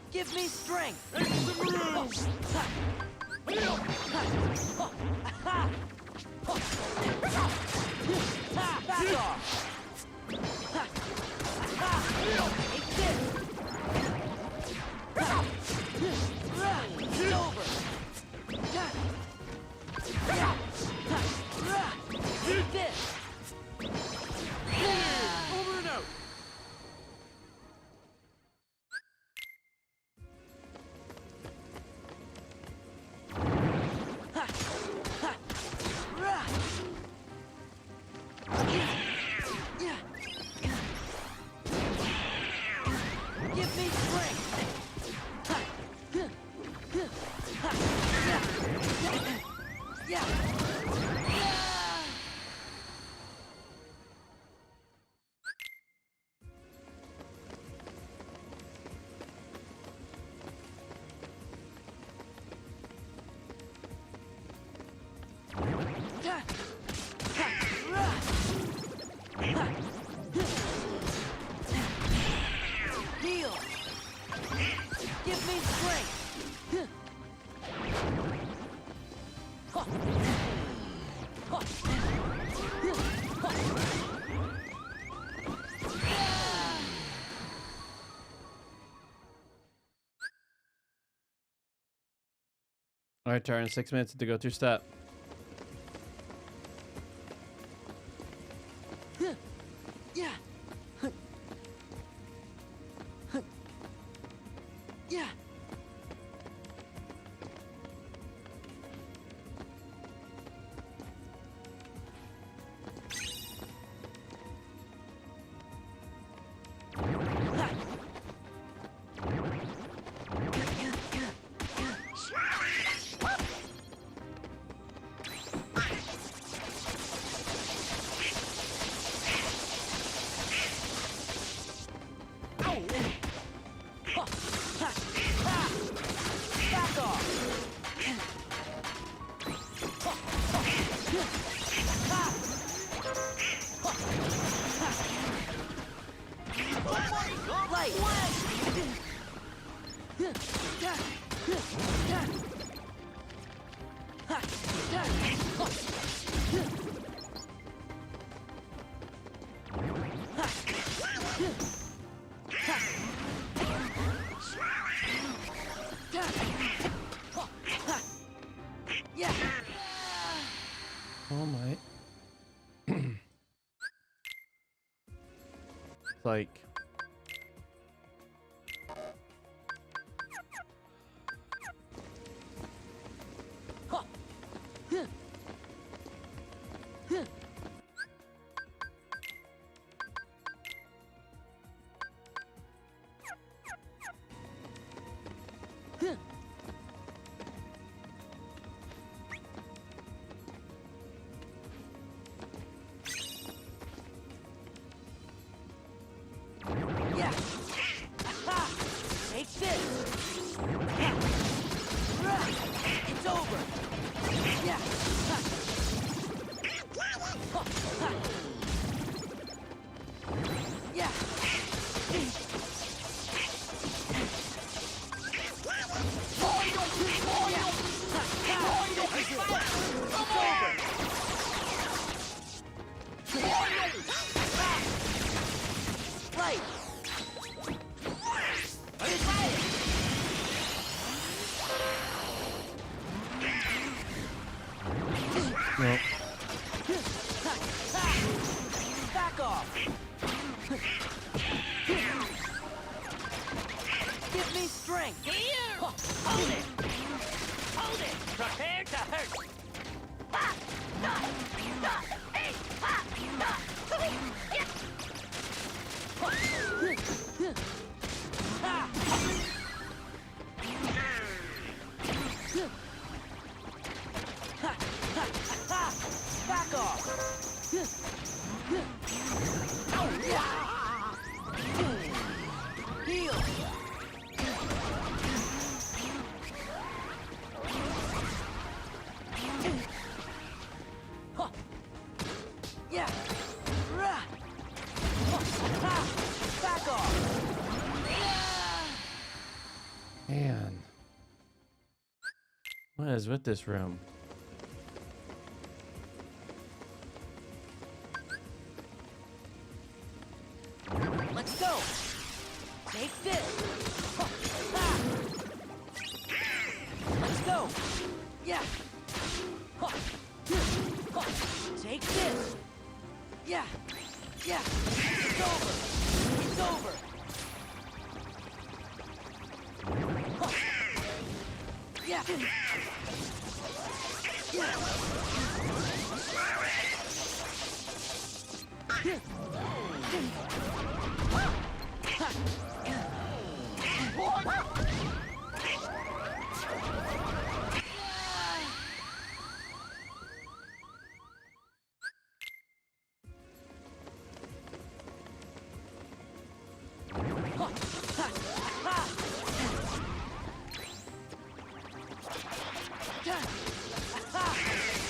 Give me strength. Back off. Take this. It's over. Take this. Over and out. Give me strength. Yeah. Heal. Give me strength. All right, turn. 6 minutes to go through step. Yeah. Yeah. Back off. Light. Yeah. Oh my. It's like. Yeah. Aha! Take this. It's over. Yeah. Yeah. Right. No. Back off. Give me strength. Here. Hold it. Hold it. Prepare to hurt. Back off. Heal. Yeah. What is with this room? Let's go. Take this. Ha. Let's go. Yeah. Ha. Take this. Yeah. Yeah. It's over. It's over. Ha. Yeah.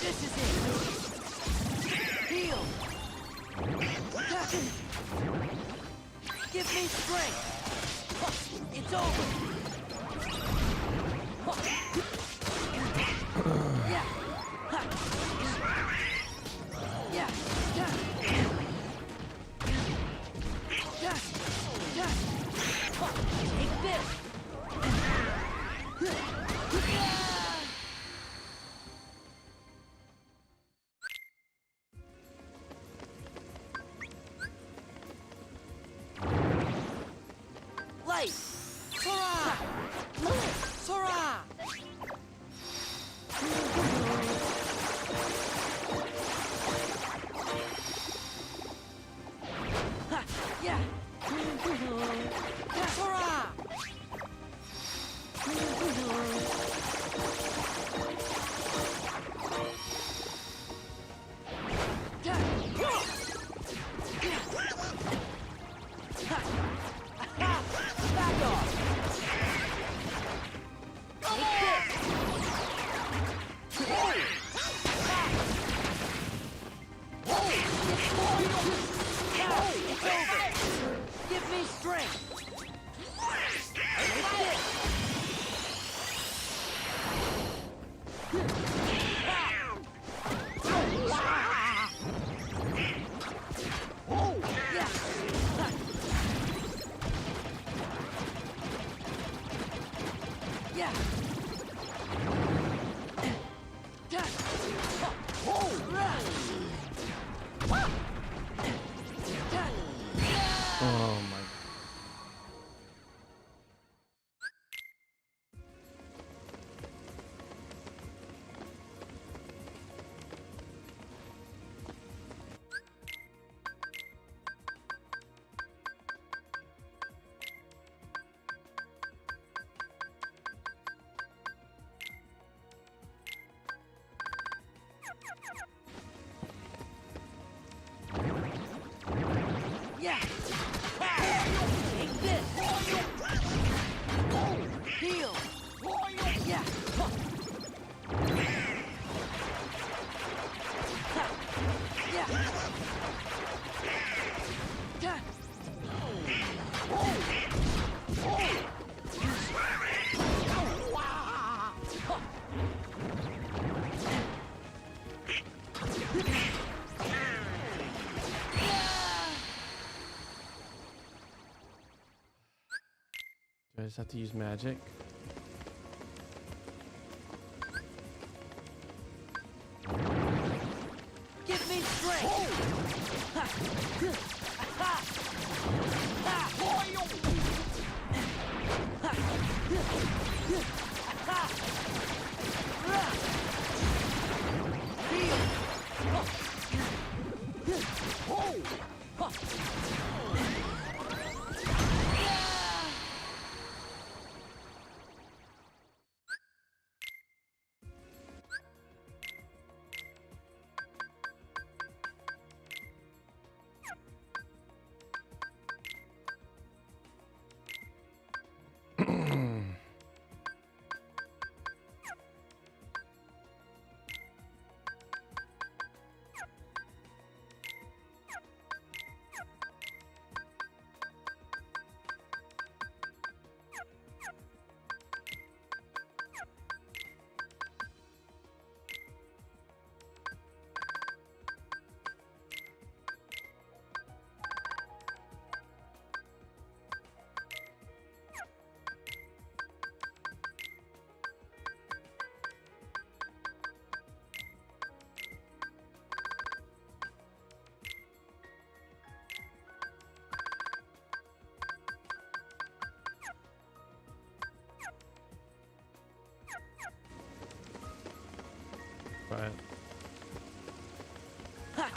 This is it. Heal. Give me strength. It's over. Yeah. Yeah. Take this. Light! Sora! Sora! Ha! Yeah! Sora! Back off! Take this! It's over! Give me strength! Take this! Yeah. Oh my. Yeah. Take this. Heal. Yeah. Yeah. Do I just have to use magic? Give me strength. Ha. Ha. Ha. Ha. Right. Ha!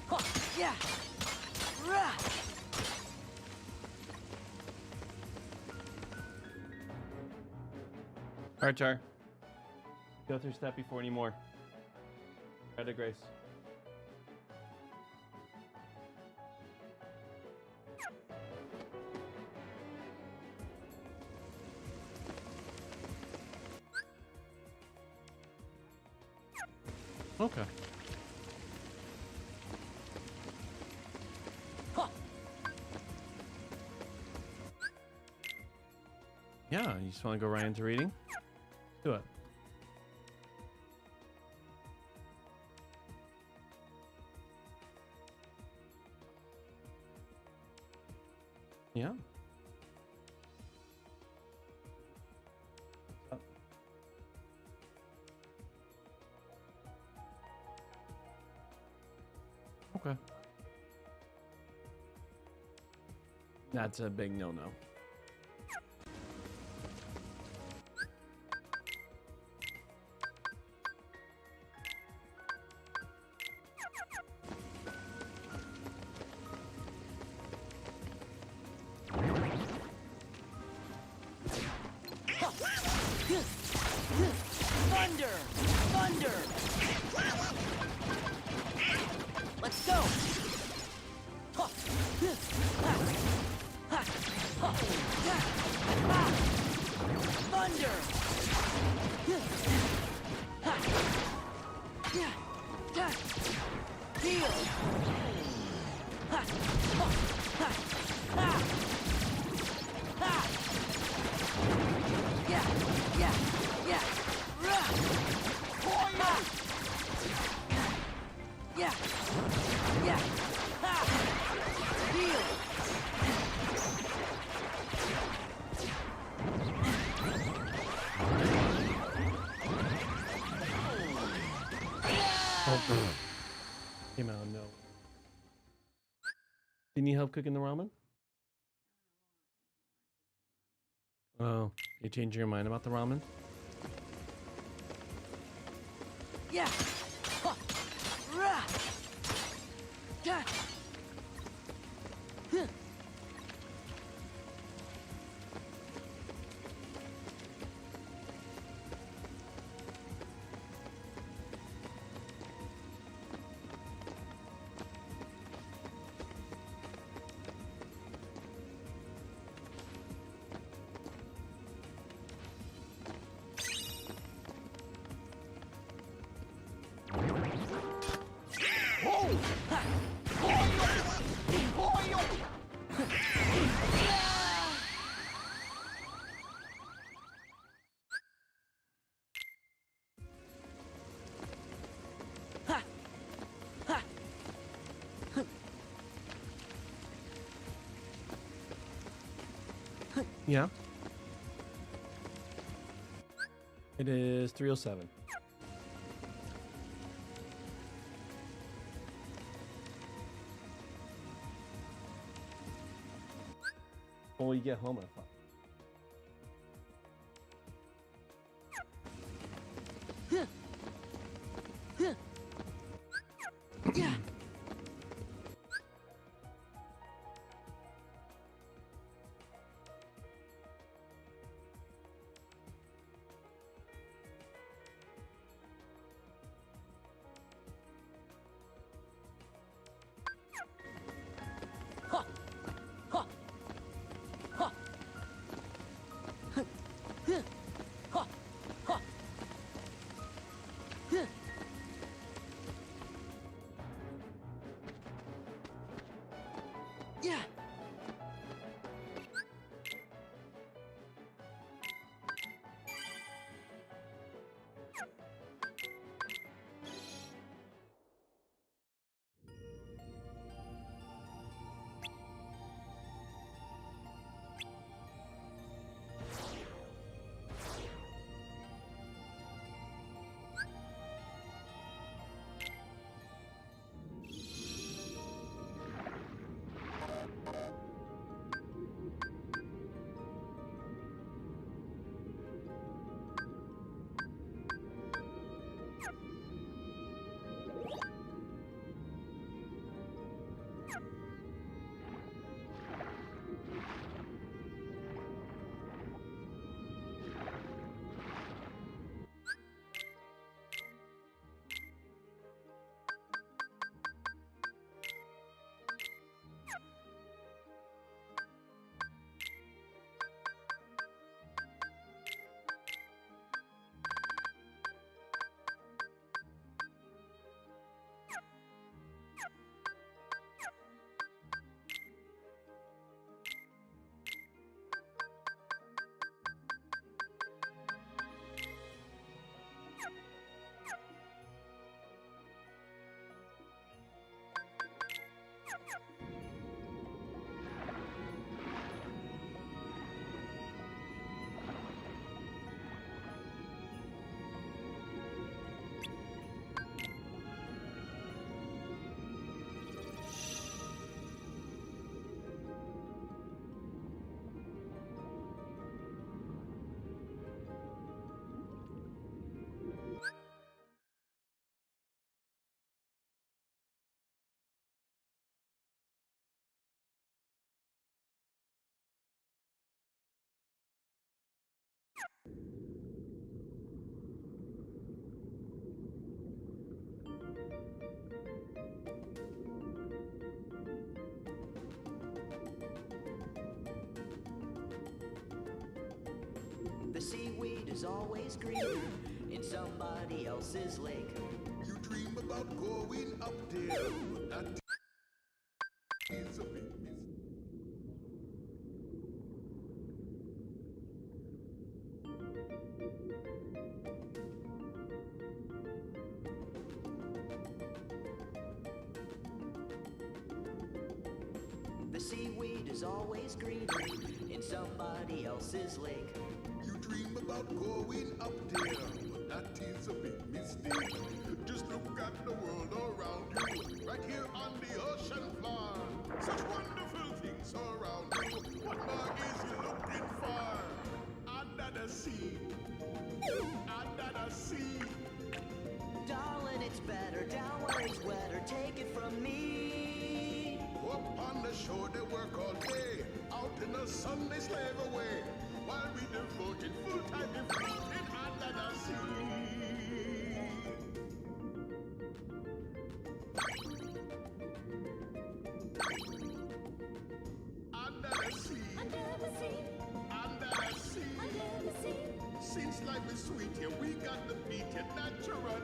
Huh. Yeah! Rah! All right, Char. Go through step before anymore. Right to Grace. Okay. Huh. Yeah, you just want to go right into reading? Do it. Yeah. Okay. That's a big no-no. Thunder! Thunder! Let's go! Ha! Ha! Ha! Ha! Ha! Thunder! Ha! Yeah! Yeah! Deal! Ha! Ha! Ha! Ha! Ha! Yeah! Yeah! Yeah! Rah! Ha! Yeah! Yeah! Ha! Deal! Came out, no. Do you need help cooking the ramen? Oh, you changing your mind about the ramen? Yeah! Ha! Rah! Yeah! Huh. Yeah. It is 307. When we get home at 5. Yeah! Ha! Ha! Ha! Huh. Ha! Ha! Huh. Yeah! The seaweed is always greener in somebody else's lake. You dream about going up there, but that is a big mistake. The seaweed is always greener in somebody else's lake. You dream about going up there, but that is a big mistake. Just look at the world around you, right here on the ocean floor. Such wonderful things around you. What more is you looking for? Under the sea, under the sea. Darling, it's better down where it's wetter. Take it from me. Up on the shore they work all day. Out in the sun they slave away. While we devoted full time to floating under the sea. Under the sea. Under the sea. Under the sea. Under the sea. Since life is sweet here, we got to beat it naturally.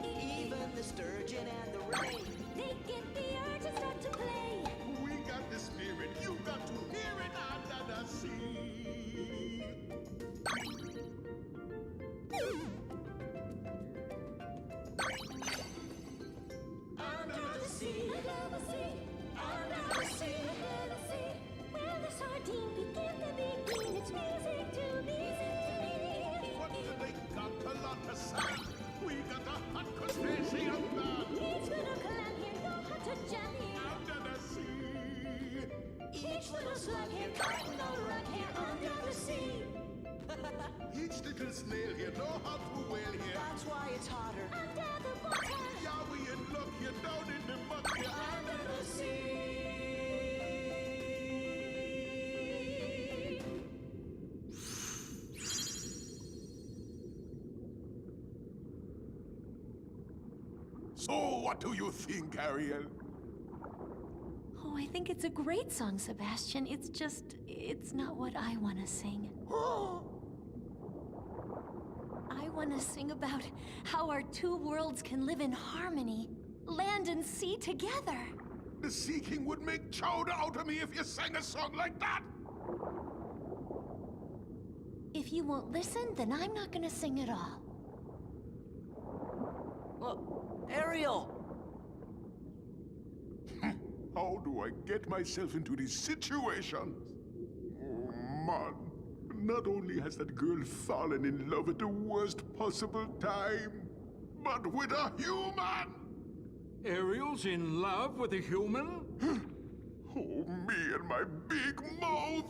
Even the sturgeon and the rain, they get the urge and start to play. We got the spirit, you got to hear it under the sea. Under the sea, under the sea, under the sea, under the sea. Where the sardine begin to begin, it's music to me. What do they got? A lot of sand. We got a hot crustacean man. Each little clam here know how to jam here. Under the sea. Each little slug here got no run here under the sea. Each little snail here know how to whale here. That's why it's hotter under the water. Yeah, we in luck here down in the mud here under the sea. So, what do you think, Ariel? Oh, I think it's a great song, Sebastian. It's not what I want to sing. I want to sing about how our two worlds can live in harmony, land and sea together. The Sea King would make chowder out of me if you sang a song like that. If you won't listen, then I'm not going to sing at all. Ariel! How do I get myself into these situations? Oh, man. Not only has that girl fallen in love at the worst possible time, but with a human! Ariel's in love with a human? Oh, me and my big mouth!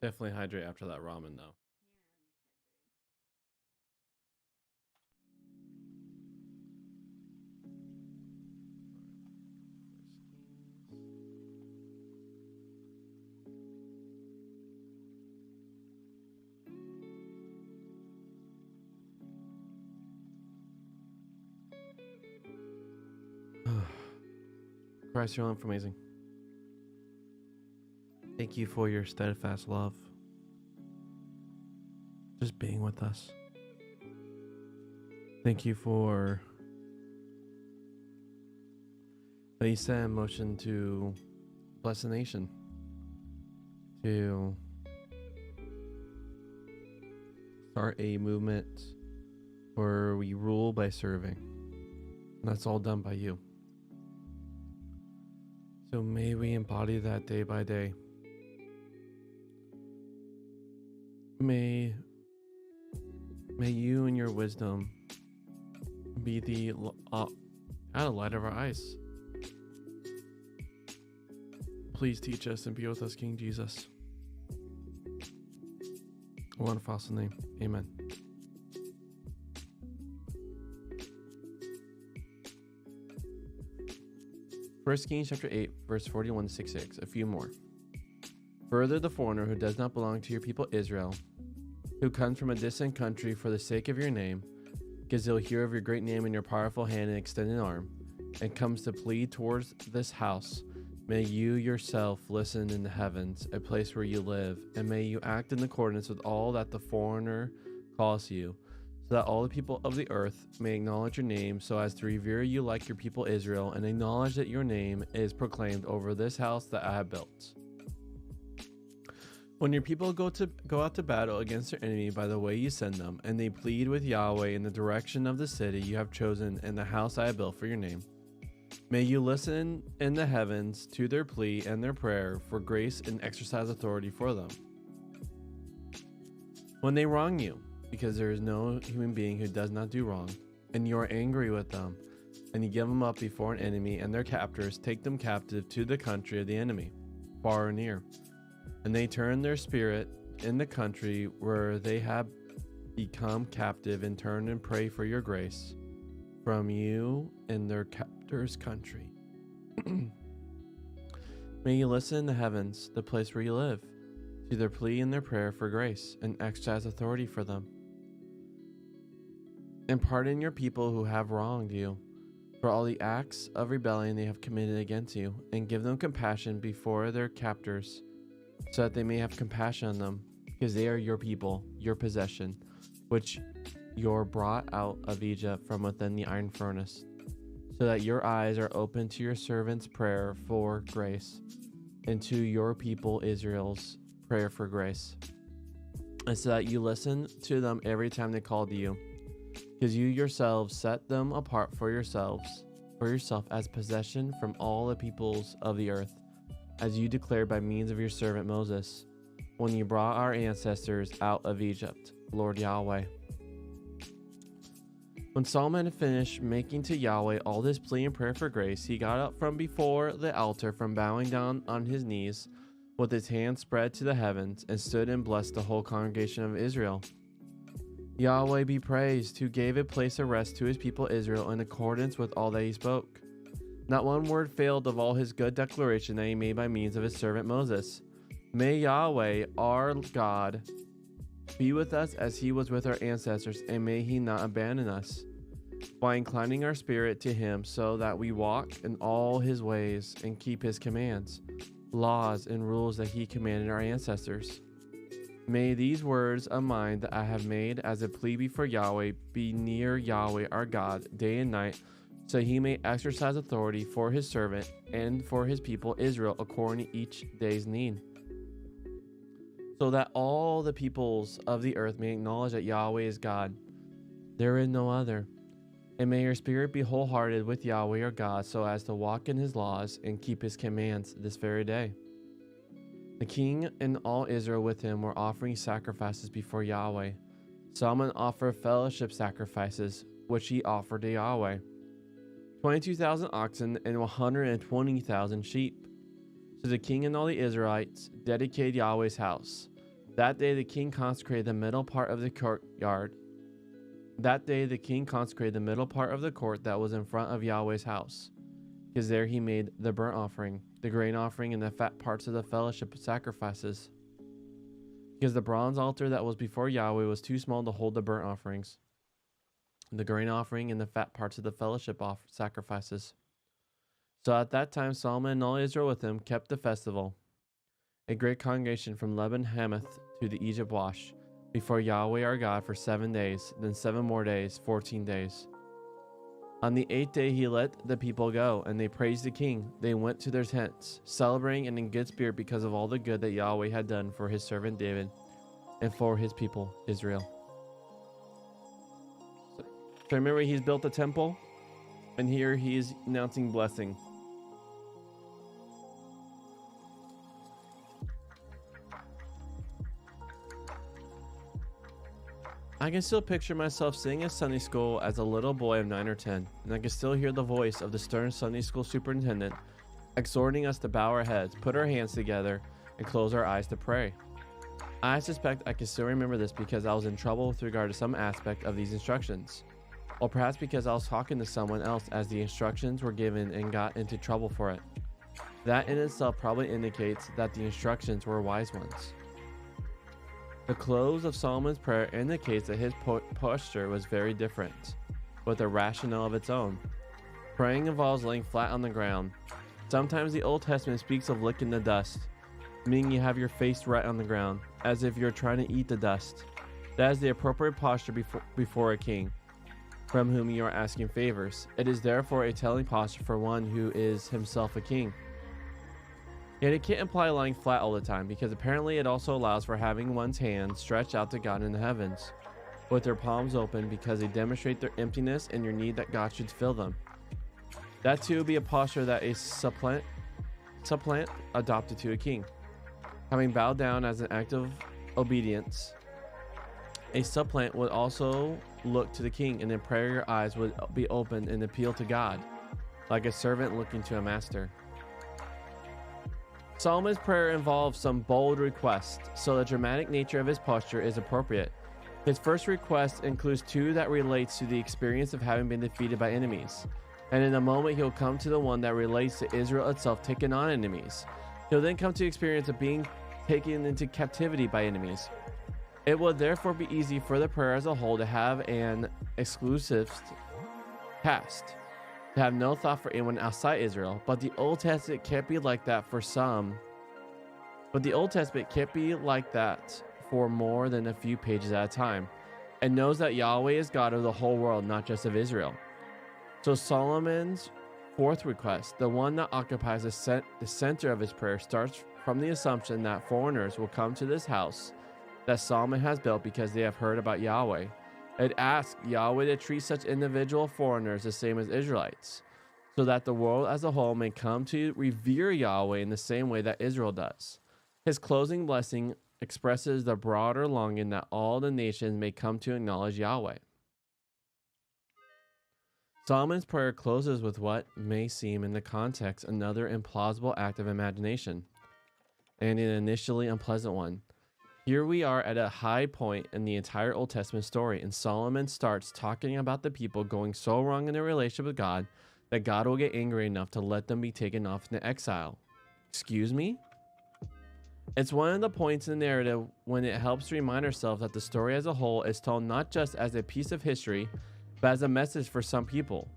Definitely hydrate after that ramen, though. Christ, you're amazing. Thank you for your steadfast love. Just being with us. Thank you for that you set in motion to bless the nation. To start a movement where we rule by serving. And that's all done by you. So may we embody that day by day. May you and your wisdom be the light of our eyes. Please teach us and be with us, King Jesus. In one awesome name, amen. First Kings chapter 8, verse 41 to 66, a few more. Further, the foreigner who does not belong to your people Israel, who comes from a distant country for the sake of your name, because they'll hear of your great name and your powerful hand and extended arm, and comes to plead towards this house, may you yourself listen in the heavens, a place where you live, and may you act in accordance with all that the foreigner calls you, so that all the people of the earth may acknowledge your name, so as to revere you like your people Israel, and acknowledge that your name is proclaimed over this house that I have built. When your people go out to battle against their enemy by the way you send them, and they plead with Yahweh in the direction of the city you have chosen and the house I have built for your name, may you listen in the heavens to their plea and their prayer for grace and exercise authority for them. When they wrong you, because there is no human being who does not do wrong, and you are angry with them, and you give them up before an enemy and their captors, take them captive to the country of the enemy, far or near. And they turn their spirit in the country where they have become captive and turn and pray for your grace from you in their captor's country. May you listen in the heavens, the place where you live, to their plea and their prayer for grace and exercise authority for them. And pardon your people who have wronged you for all the acts of rebellion they have committed against you, and give them compassion before their captors, so that they may have compassion on them, because they are your people, your possession, which you're brought out of Egypt from within the iron furnace, so that your eyes are open to your servant's prayer for grace, and to your people Israel's prayer for grace, and so that you listen to them every time they call to you, because you yourselves set them apart for yourself as possession from all the peoples of the earth, as you declared by means of your servant Moses, when you brought our ancestors out of Egypt, Lord Yahweh. When Solomon had finished making to Yahweh all this plea and prayer for grace, he got up from before the altar, from bowing down on his knees, with his hands spread to the heavens, and stood and blessed the whole congregation of Israel. Yahweh be praised, who gave a place of rest to his people Israel in accordance with all that he spoke. Not one word failed of all his good declaration that he made by means of his servant Moses. May Yahweh, our God, be with us as he was with our ancestors, and may he not abandon us, by inclining our spirit to him, so that we walk in all his ways and keep his commands, laws, and rules that he commanded our ancestors. May these words of mine that I have made as a plea before Yahweh be near Yahweh our God day and night, so he may exercise authority for his servant and for his people Israel according to each day's need, so that all the peoples of the earth may acknowledge that Yahweh is God. There is no other. And may your spirit be wholehearted with Yahweh our God, so as to walk in his laws and keep his commands this very day. The king and all Israel with him were offering sacrifices before Yahweh. Solomon offered fellowship sacrifices, which he offered to Yahweh. 22,000 oxen and 120,000 sheep. So the king and all the Israelites dedicated Yahweh's house, That day the king consecrated the middle part of the courtyard. That day the king consecrated the middle part of the court that was in front of Yahweh's house, because there he made the burnt offering, the grain offering, and the fat parts of the fellowship sacrifices. Because the bronze altar that was before Yahweh was too small to hold the burnt offerings, the grain offering, and the fat parts of the fellowship sacrifices. So at that time Solomon and all Israel with him kept the festival, a great congregation from Lebanon Hamath to the Egypt Wash, before Yahweh our God for 7 days, then 7 more days, 14 days. On the 8th day he let the people go, and they praised the king. They went to their tents, celebrating and in good spirit because of all the good that Yahweh had done for his servant David and for his people Israel. So remember, he's built a temple, and here he is announcing blessing. I can still picture myself sitting at Sunday school as a little boy of 9 or 10, and I can still hear the voice of the stern Sunday school superintendent exhorting us to bow our heads, put our hands together, and close our eyes to pray. I suspect I can still remember this because I was in trouble with regard to some aspect of these instructions, or perhaps because I was talking to someone else as the instructions were given and got into trouble for it. That in itself probably indicates that the instructions were wise ones. The close of Solomon's prayer indicates that his posture was very different, with a rationale of its own. Praying involves laying flat on the ground. Sometimes the Old Testament speaks of licking the dust, meaning you have your face right on the ground, as if you're trying to eat the dust. That is the appropriate posture before a king, from whom you are asking favors. It is therefore a telling posture for one who is himself a king. Yet it can't imply lying flat all the time, because apparently it also allows for having one's hands stretched out to God in the heavens, with their palms open, because they demonstrate their emptiness and your need that God should fill them. That too would be a posture that a supplant adopted to a king. Having bowed down as an act of obedience, a supplant would also look to the king, and in prayer your eyes would be opened and appeal to God, like a servant looking to a master. Solomon's prayer involves some bold requests, so the dramatic nature of his posture is appropriate. His first request includes 2 that relates to the experience of having been defeated by enemies, and in a moment he'll come to the one that relates to Israel itself taking on enemies. He'll then come to the experience of being taken into captivity by enemies. It would therefore be easy for the prayer as a whole to have an exclusive past, to have no thought for anyone outside Israel, but the Old Testament can't be like that for some. But the Old Testament can't be like that for more than a few pages at a time, and knows that Yahweh is God of the whole world, not just of Israel. So Solomon's fourth request, the one that occupies the center of his prayer, starts from the assumption that foreigners will come to this house that Solomon has built because they have heard about Yahweh. It asks Yahweh to treat such individual foreigners the same as Israelites, so that the world as a whole may come to revere Yahweh in the same way that Israel does. His closing blessing expresses the broader longing that all the nations may come to acknowledge Yahweh. Solomon's prayer closes with what may seem in the context another implausible act of imagination, and an initially unpleasant one. Here we are at a high point in the entire Old Testament story, and Solomon starts talking about the people going so wrong in their relationship with God that God will get angry enough to let them be taken off into exile. Excuse me? It's one of the points in the narrative when it helps to remind ourselves that the story as a whole is told not just as a piece of history, but as a message for some people.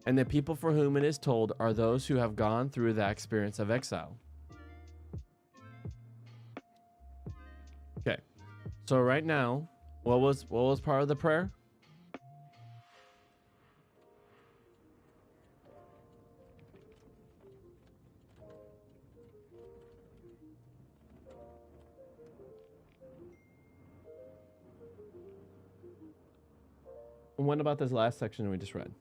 And the people for whom it is told are those who have gone through that experience of exile. Okay, so right now, what was part of the prayer? And what about this last section we just read?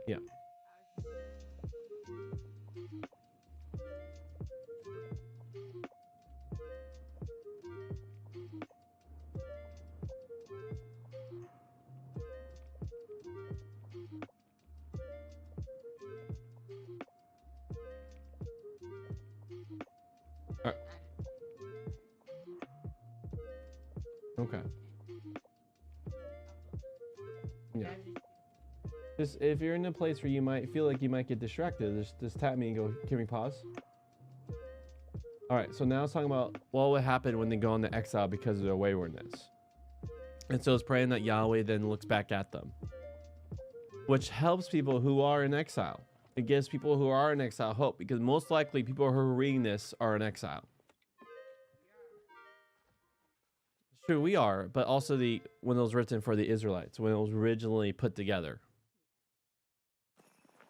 Yeah. Okay. Yeah. Just if you're in a place where you might feel like you might get distracted, just tap me and go, can we pause? All right, so now it's talking about what would happen when they go into exile because of their waywardness. And so it's praying that Yahweh then looks back at them, which helps people who are in exile. It gives people who are in exile hope, because most likely people who are reading this are in exile. Sure, we are, but also when it was written for the Israelites, when it was originally put together.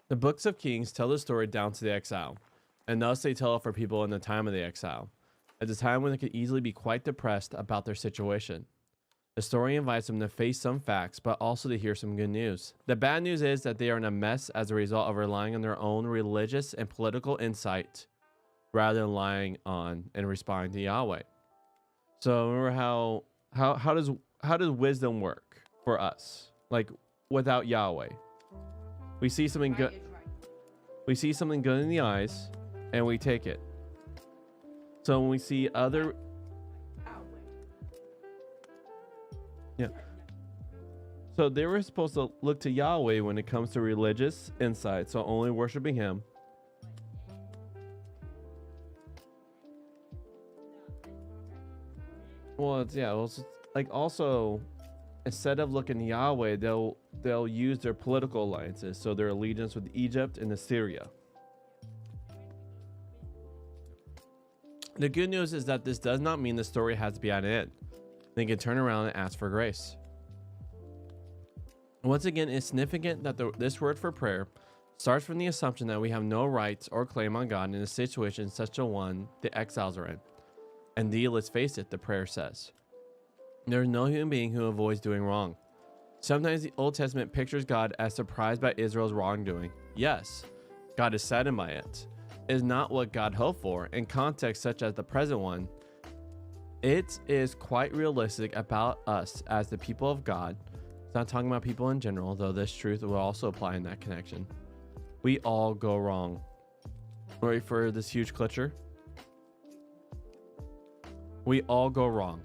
The books of Kings tell the story down to the exile, and thus they tell it for people in the time of the exile, at a time when they could easily be quite depressed about their situation. The story invites them to face some facts, but also to hear some good news. The bad news is that they are in a mess as a result of relying on their own religious and political insight, rather than relying on and responding to Yahweh. So remember how does wisdom work for us? Like without Yahweh, we see something good. We see something good in the eyes, and we take it. So when we see other, yeah. So they were supposed to look to Yahweh when it comes to religious insight. So only worshiping Him. Well, it's like also, instead of looking to Yahweh, they'll use their political alliances, so their allegiance with Egypt and Assyria. The good news is that this does not mean the story has to be at an end. They can turn around and ask for grace. Once again, it's significant that this word for prayer starts from the assumption that we have no rights or claim on God in a situation such a one the exiles are in. Indeed, let's face it, the prayer says, there is no human being who avoids doing wrong. Sometimes the Old Testament pictures God as surprised by Israel's wrongdoing. Yes, God is saddened by it. It is not what God hoped for. In contexts such as the present one, it is quite realistic about us as the people of God. It's not talking about people in general, though this truth will also apply in that connection. We all go wrong. Ready for this huge clutcher? We all go wrong.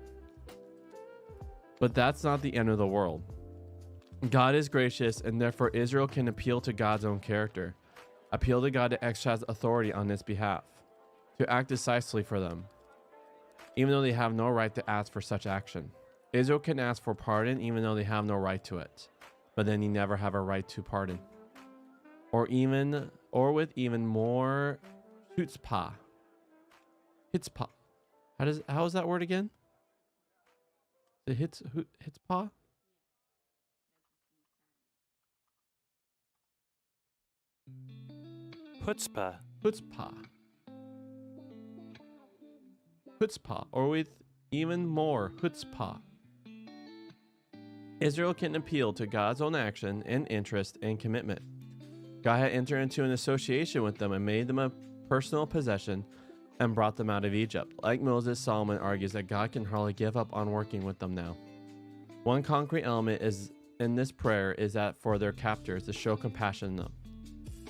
But that's not the end of the world. God is gracious, and therefore Israel can appeal to God's own character. Appeal to God to exercise authority on its behalf, to act decisively for them, even though they have no right to ask for such action. Israel can ask for pardon even though they have no right to it, but then you never have a right to pardon. Or with even more chutzpah. Hitzpah. How is that word again? The hitzpah? Chutzpah. Chutzpah, or with even more chutzpah. Israel can appeal to God's own action and interest and commitment. God had entered into an association with them and made them a personal possession and brought them out of Egypt. Like Moses, Solomon argues that God can hardly give up on working with them now. One concrete element is in this prayer is that for their captors to show compassion on them.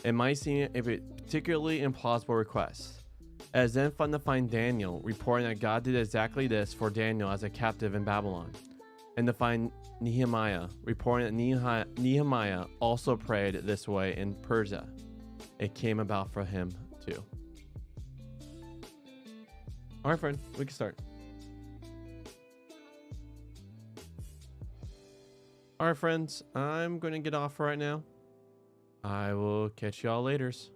It might seem a particularly implausible request. It is then fun to find Daniel reporting that God did exactly this for Daniel as a captive in Babylon, and to find Nehemiah reporting that Nehemiah also prayed this way in Persia. It came about for him too. All right, friend, we can start. All right, friends, I'm going to get off right now. I will catch y'all laters.